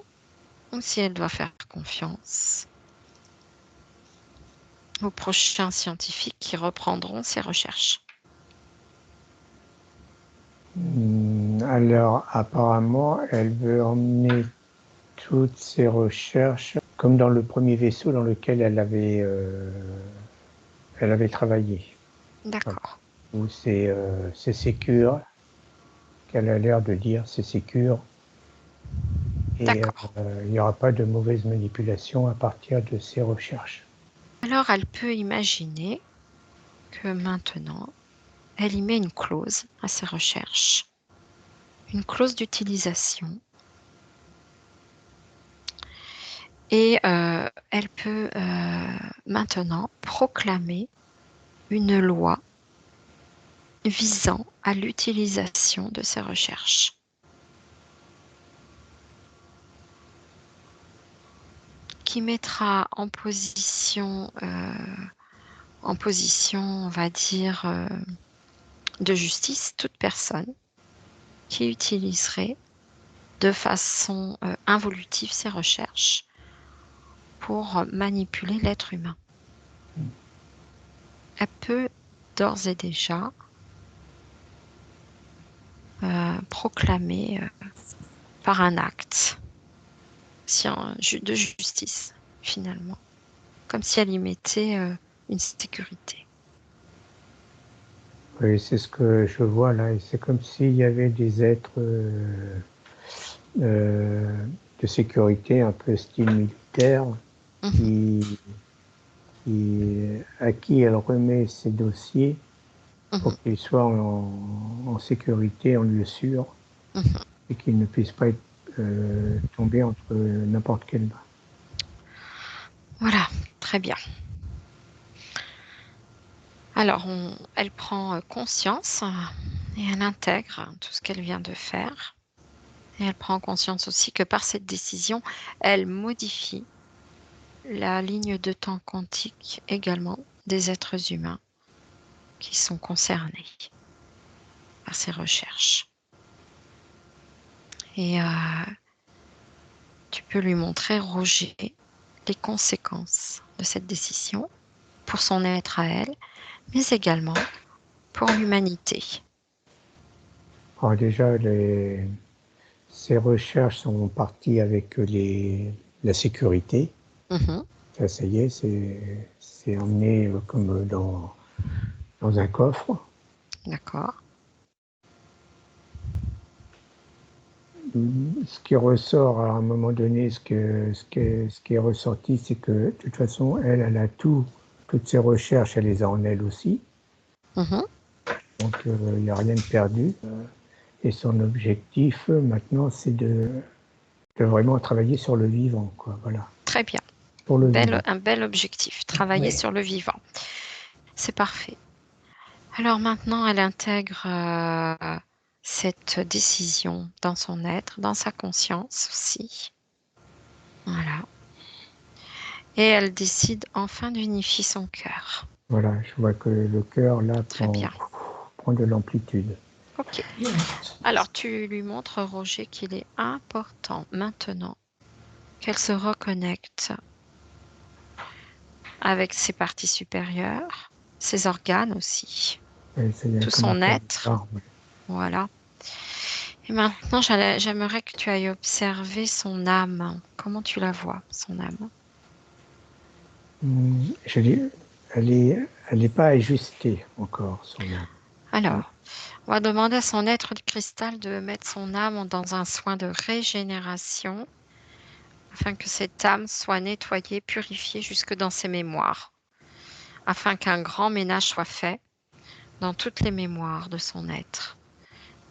ou si elle doit faire confiance aux prochains scientifiques qui reprendront ses recherches. Alors, apparemment, elle veut emmener toutes ses recherches comme dans le premier vaisseau dans lequel elle avait travaillé. D'accord. Où c'est sécure, qu'elle a l'air de dire c'est sécure. Et il n'y aura pas de mauvaise manipulation à partir de ces recherches. Alors elle peut imaginer que maintenant, elle y met une clause à ses recherches, une clause d'utilisation. Et elle peut maintenant proclamer une loi visant à l'utilisation de ces recherches. qui mettra en position, on va dire, de justice toute personne qui utiliserait de façon involutive ses recherches pour manipuler l'être humain. Elle peut d'ores et déjà proclamer par un acte de justice, finalement, comme si elle y mettait une sécurité. Oui, c'est ce que je vois là. Et c'est comme s'il y avait des êtres de sécurité, un peu style militaire, à qui elle remet ses dossiers pour qu'ils soient en sécurité, en lieu sûr, et qu'ils ne puissent pas être tombés entre n'importe quelle main. Voilà, très bien. Alors, elle prend conscience et elle intègre tout ce qu'elle vient de faire. Et elle prend conscience aussi que par cette décision, elle modifie la ligne de temps quantique également des êtres humains qui sont concernés par ces recherches. Et tu peux lui montrer, Roger, les conséquences de cette décision pour son être à elle, mais également pour l'humanité. Alors déjà, ces recherches sont parties avec la sécurité. Ça y est, c'est emmené comme dans un coffre. D'accord. Ce qui ressort à un moment donné, ce qui est ressorti, c'est que de toute façon, elle a toutes ses recherches, elle les a en elle aussi. Donc il n'y a rien de perdu. Et son objectif maintenant, c'est de vraiment travailler sur le vivant, quoi. Voilà. Très bien. Pour le vivant. Un bel objectif, travailler sur le vivant. C'est parfait. Alors maintenant, elle intègre cette décision dans son être, dans sa conscience aussi. Voilà. Et elle décide enfin d'unifier son cœur. Voilà, je vois que le cœur, là, prend de l'amplitude. Ok. Alors, tu lui montres, Roger, qu'il est important maintenant qu'elle se reconnecte avec ses parties supérieures, ses organes aussi, tout son être. Voilà. Et maintenant, j'aimerais que tu ailles observer son âme. Comment tu la vois, son âme? Elle n'est pas ajustée encore, son âme. Alors, on va demander à son être de cristal de mettre son âme dans un soin de régénération afin que cette âme soit nettoyée, purifiée jusque dans ses mémoires, afin qu'un grand ménage soit fait dans toutes les mémoires de son être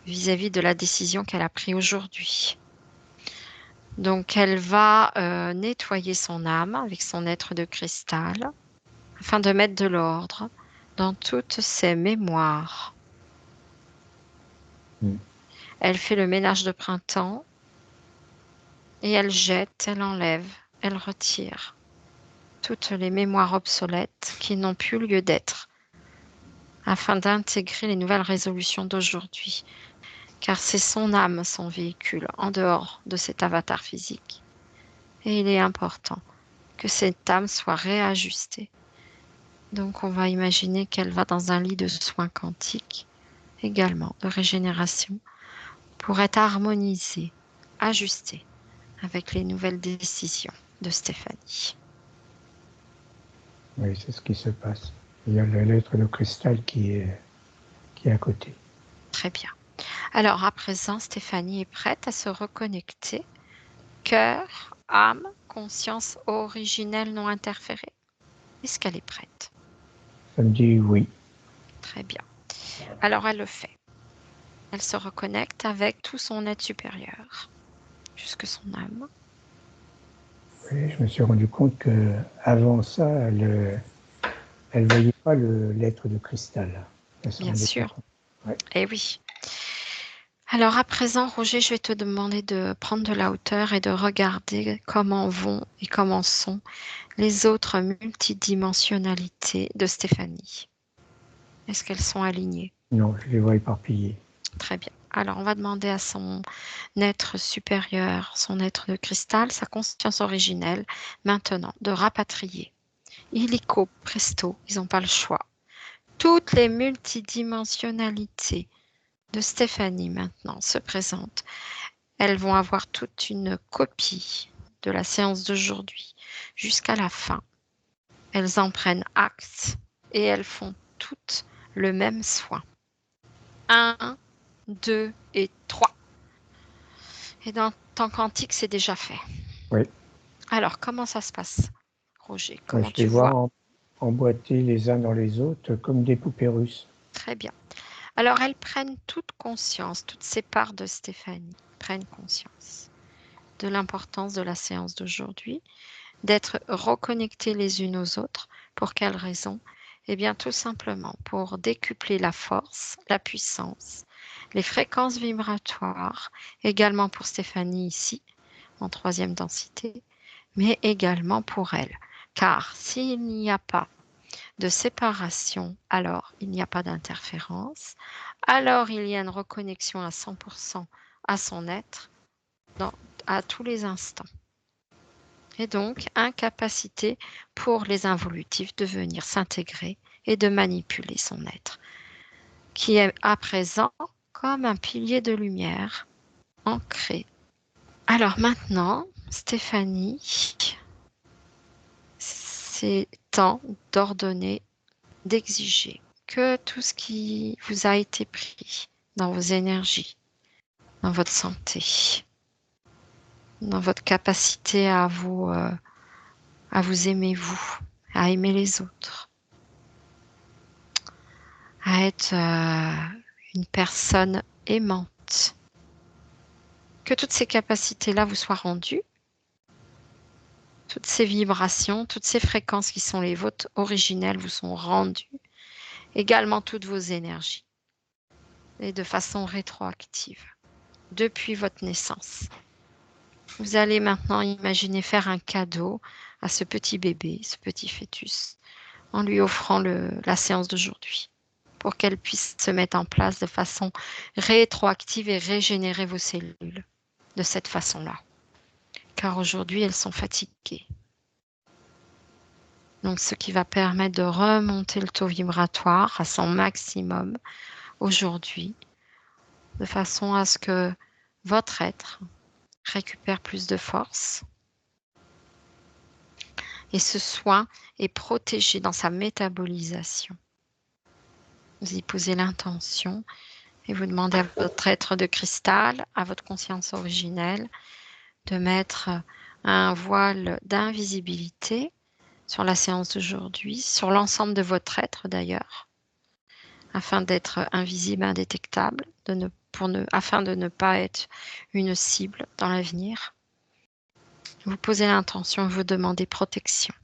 vis-à-vis de la décision qu'elle a prise aujourd'hui. Donc, elle va nettoyer son âme avec son être de cristal afin de mettre de l'ordre dans toutes ses mémoires. Elle fait le ménage de printemps et elle jette, elle enlève, elle retire toutes les mémoires obsolètes qui n'ont plus lieu d'être afin d'intégrer les nouvelles résolutions d'aujourd'hui. Car c'est son âme, son véhicule, en dehors de cet avatar physique. Et il est important que cette âme soit réajustée. Donc, on va imaginer qu'elle va dans un lit de soins quantiques, également de régénération, pour être harmonisée, ajustée avec les nouvelles décisions de Stéphanie. Oui, c'est ce qui se passe. Il y a l'être de cristal qui est à côté. Très bien. Alors, à présent, Stéphanie est prête à se reconnecter. Cœur, âme, conscience originelle non interférée. Est-ce qu'elle est prête? Ça me dit oui. Très bien. Alors, elle le fait. Elle se reconnecte avec tout son être supérieur, jusque son âme. Oui, je me suis rendu compte qu'avant ça, elle ne voyait pas l'être de cristal. Bien sûr. Ouais. Eh oui. Alors à présent, Roger, je vais te demander de prendre de la hauteur et de regarder comment vont et comment sont les autres multidimensionnalités de Stéphanie. Est-ce qu'elles sont alignées? Non, je les vois éparpillés. Très bien. Alors, on va demander à son être supérieur, son être de cristal, sa conscience originelle, maintenant, de rapatrier. Illico, presto, ils n'ont pas le choix. Toutes les multidimensionnalités de Stéphanie, maintenant, se présentent. Elles vont avoir toute une copie de la séance d'aujourd'hui jusqu'à la fin. Elles en prennent acte et elles font toutes le même soin. 1, 2 et 3. Et dans ton quantique, c'est déjà fait. Oui. Alors, comment ça se passe, Roger? Moi, Comment je les tu vois vois? emboîtés les uns dans les autres comme des poupées russes. Très bien. Alors, elles prennent toute conscience, toutes ces parts de Stéphanie prennent conscience de l'importance de la séance d'aujourd'hui, d'être reconnectées les unes aux autres. Pour quelle raison? Eh bien, tout simplement pour décupler la force, la puissance, les fréquences vibratoires, également pour Stéphanie ici, en 3e densité, mais également pour elle. Car s'il n'y a pas de séparation, alors il n'y a pas d'interférence, alors il y a une reconnexion à 100% à son être à tous les instants. Et donc, incapacité pour les involutifs de venir s'intégrer et de manipuler son être, qui est à présent comme un pilier de lumière ancré. Alors maintenant, Stéphanie, c'est temps d'ordonner, d'exiger que tout ce qui vous a été pris dans vos énergies, dans votre santé, dans votre capacité à vous aimer vous, à aimer les autres, à être une personne aimante. Que toutes ces capacités-là vous soient rendues, toutes ces vibrations, toutes ces fréquences qui sont les vôtres originelles vous sont rendues, également toutes vos énergies, et de façon rétroactive, depuis votre naissance. Vous allez maintenant imaginer faire un cadeau à ce petit bébé, ce petit fœtus, en lui offrant la séance d'aujourd'hui, pour qu'elle puisse se mettre en place de façon rétroactive et régénérer vos cellules de cette façon-là. Car aujourd'hui, elles sont fatiguées. Donc, ce qui va permettre de remonter le taux vibratoire à son maximum aujourd'hui, de façon à ce que votre être récupère plus de force. Et ce soin est protégé dans sa métabolisation. Vous y posez l'intention et vous demandez à votre être de cristal, à votre conscience originelle, de mettre un voile d'invisibilité sur la séance d'aujourd'hui, sur l'ensemble de votre être d'ailleurs, afin d'être invisible, indétectable, afin de ne pas être une cible dans l'avenir. Vous posez l'intention, vous demandez protection,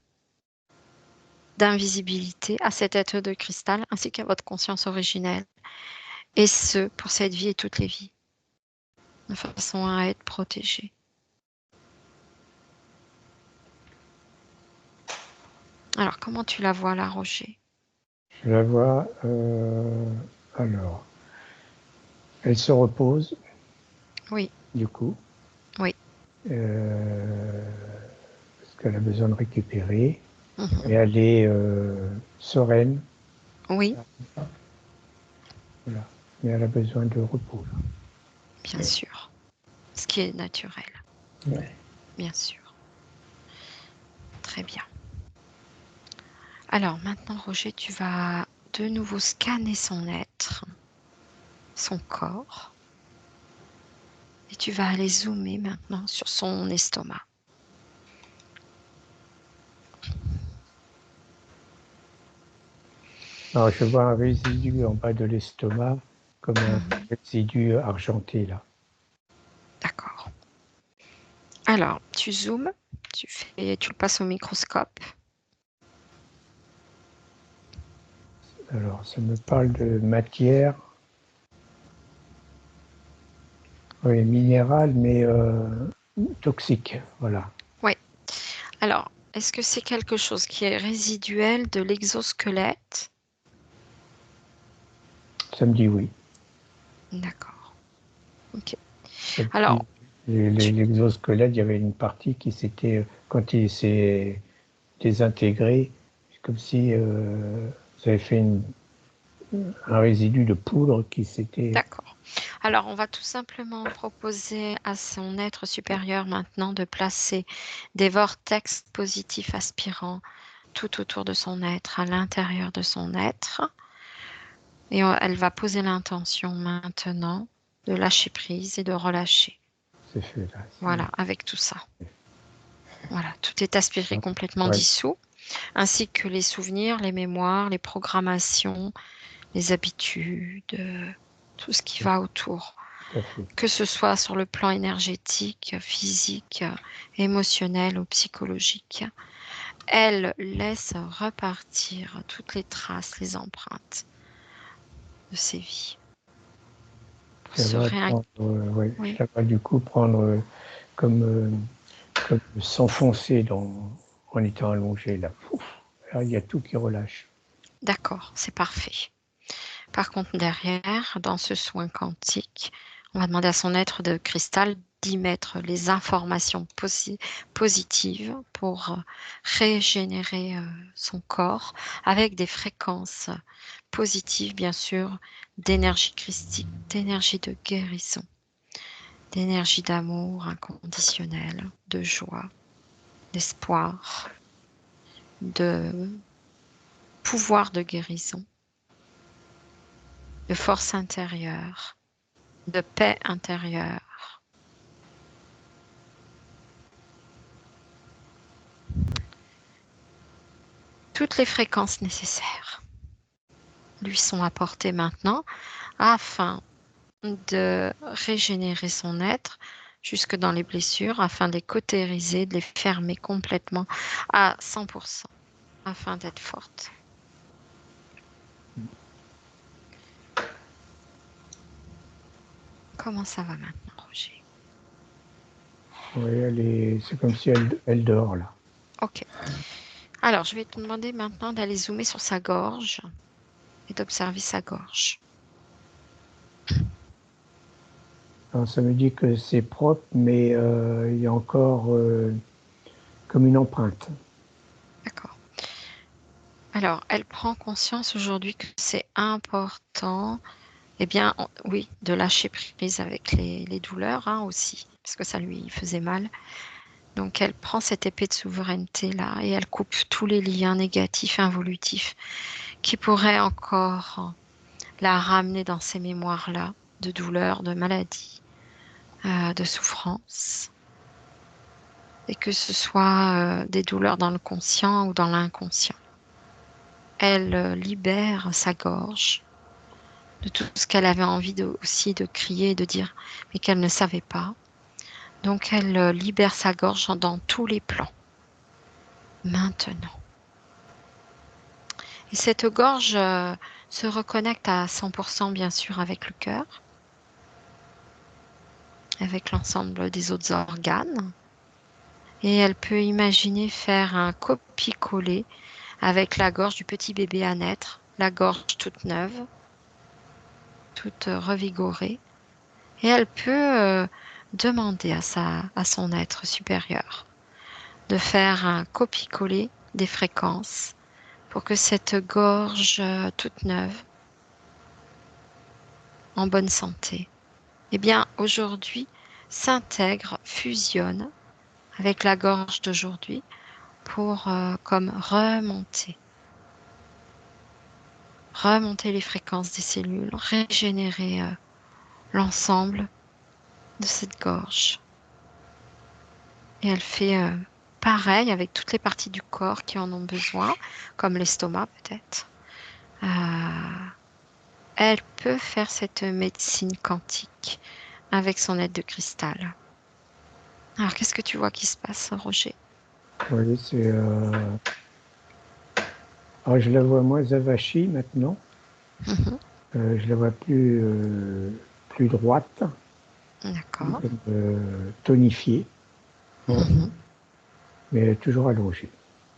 d'invisibilité à cet être de cristal ainsi qu'à votre conscience originelle, et ce, pour cette vie et toutes les vies, de façon à être protégé. Alors, comment tu la vois là, Roger? Je la vois, alors, elle se repose, Oui, du coup, oui. parce qu'elle a besoin de récupérer, Mhm. et elle est sereine, Oui, voilà. Mais elle a besoin de repos. bien sûr. Ce qui est naturel, Ouais. bien sûr. Très bien. Alors maintenant, Roger, tu vas de nouveau scanner son être, son corps, et tu vas aller zoomer maintenant sur son estomac. Alors, je vois un résidu en bas de l'estomac, comme un Mhm. résidu argenté, là. D'accord. Alors, tu zoomes, tu le passes au microscope. Alors, ça me parle de matière Oui, minéral, mais toxique, voilà. Oui. Alors, est-ce que c'est quelque chose qui est résiduel de l'exosquelette? Ça me dit oui. D'accord. Ok. Ça me Alors, dit- tu... L'exosquelette, il y avait une partie qui s'était, quand il s'est désintégré, c'est comme si ça avait fait un résidu de poudre qui s'était... D'accord. Alors, on va tout simplement proposer à son être supérieur maintenant de placer des vortex positifs aspirants tout autour de son être, à l'intérieur de son être. Et elle va poser l'intention maintenant de lâcher prise et de relâcher. C'est fait là. Voilà, avec tout ça. Voilà, tout est aspiré complètement Ouais, dissous, ainsi que les souvenirs, les mémoires, les programmations, les habitudes, tout ce qui va autour, tout à fait. que ce soit sur le plan énergétique, physique, émotionnel ou psychologique. Elle laisse repartir toutes les traces, les empreintes de ses vies. Pour Ça se va réin... prendre, ouais, Oui, ça va du coup prendre comme, comme s'enfoncer en étant allongé là. Pouf, là, il y a tout qui relâche. d'accord, c'est parfait. Par contre, derrière, dans ce soin quantique, on va demander à son être de cristal d'y mettre les informations positives pour régénérer son corps avec des fréquences positives, bien sûr, d'énergie christique, d'énergie de guérison, d'énergie d'amour inconditionnel, de joie, d'espoir, de pouvoir de guérison, de force intérieure, de paix intérieure. Toutes les fréquences nécessaires lui sont apportées maintenant afin de régénérer son être jusque dans les blessures, afin de les cautériser, de les fermer complètement à 100%, afin d'être forte. Comment ça va maintenant, Roger? Oui, c'est comme si elle dort là. Ok. Alors, je vais te demander maintenant d'aller zoomer sur sa gorge et d'observer sa gorge. Alors, ça me dit que c'est propre, mais il y a encore comme une empreinte. D'accord. Alors, elle prend conscience aujourd'hui que c'est important, eh bien, oui, de lâcher prise avec les douleurs hein, aussi, parce que ça lui faisait mal. Donc, elle prend cette épée de souveraineté-là et elle coupe tous les liens négatifs, involutifs, qui pourraient encore la ramener dans ces mémoires-là de douleur, de maladie, de souffrance. Et que ce soit des douleurs dans le conscient ou dans l'inconscient. Elle libère sa gorge de tout ce qu'elle avait envie aussi de crier et de dire, mais qu'elle ne savait pas. Donc elle libère sa gorge dans tous les plans, maintenant. Et cette gorge se reconnecte à 100% bien sûr avec le cœur, avec l'ensemble des autres organes. Et elle peut imaginer faire un copier-coller avec la gorge du petit bébé à naître, la gorge toute neuve, toute revigorée. Et elle peut demander à son être supérieur de faire un copier-coller des fréquences pour que cette gorge toute neuve, en bonne santé, eh bien aujourd'hui s'intègre, fusionne avec la gorge d'aujourd'hui pour comme remonter les fréquences des cellules, régénérer l'ensemble de cette gorge. Et elle fait pareil avec toutes les parties du corps qui en ont besoin, comme l'estomac peut-être. Euh, Elle peut faire cette médecine quantique avec son aide de cristal. Alors, qu'est-ce que tu vois qui se passe, Roger? Oui, c'est. Alors, je la vois moins avachie maintenant. Mhm. Je la vois plus, plus droite. D'accord. Tonifiée, Mhm. mais toujours allongée.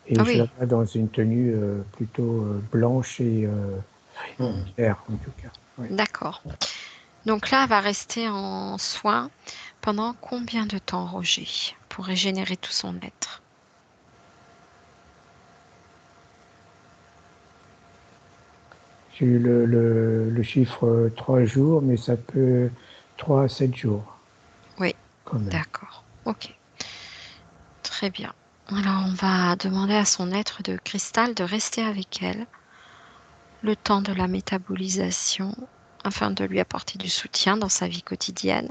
Et Ah je la oui, vois dans une tenue plutôt blanche et claire, en tout cas. Ouais. d'accord. Donc là, elle va rester en soins pendant combien de temps, Roger, pour régénérer tout son être? J'ai eu le chiffre 3 jours, mais ça peut 3 à 7 jours, Oui, quand même. d'accord. Ok, très bien. Alors, on va demander à son être de cristal de rester avec elle le temps de la métabolisation afin de lui apporter du soutien dans sa vie quotidienne,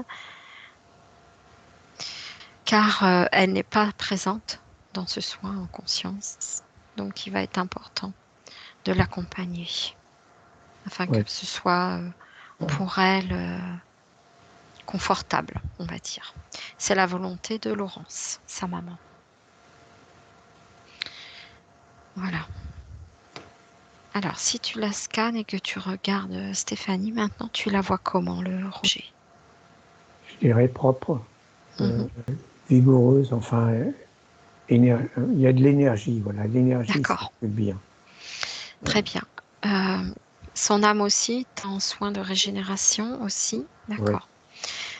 car elle n'est pas présente dans ce soin en conscience. Donc, il va être important de l'accompagner afin que Ouais. ce soit pour elle confortable, on va dire. C'est la volonté de Laurence, sa maman. Voilà. Alors, si tu la scannes et que tu regardes Stéphanie, maintenant, tu la vois comment, le Roger? Je dirais propre, Mhm. vigoureuse, enfin, il y a de l'énergie, voilà. L'énergie, ça D'accord, fait bien. très bien. Euh, Son âme aussi est en soin de régénération aussi. Ouais. D'accord.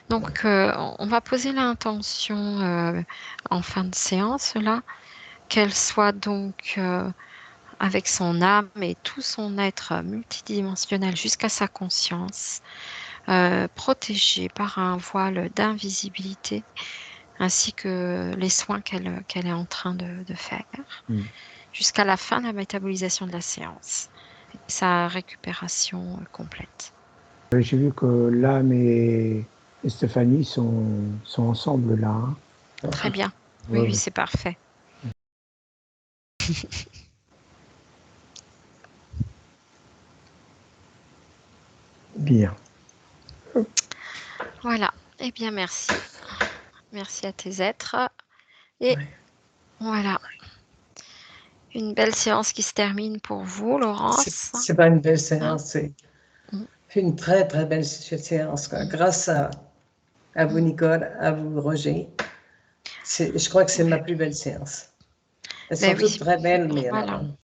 Donc, on va poser l'intention en fin de séance, là, qu'elle soit donc avec son âme et tout son être multidimensionnel jusqu'à sa conscience, protégée par un voile d'invisibilité, ainsi que les soins qu'elle est en train de faire, Mm. jusqu'à la fin de la métabolisation de la séance, et sa récupération complète. J'ai vu que l'âme et Stéphanie sont ensemble là. Hein. Très bien. Ouais, Oui, oui, ouais. c'est parfait. Bien. Voilà. Eh bien, merci. Merci à tes êtres. Et Ouais. voilà. Une belle séance qui se termine pour vous, Laurence. C'est pas une belle Hein? séance, c'est Mm, une très très belle séance, quoi. Grâce à vous, mm. Nicole, à vous, Roger. Je crois que c'est ma Ouais. plus belle séance. Elles sont Ben toutes oui, très belles, mais voilà. alors,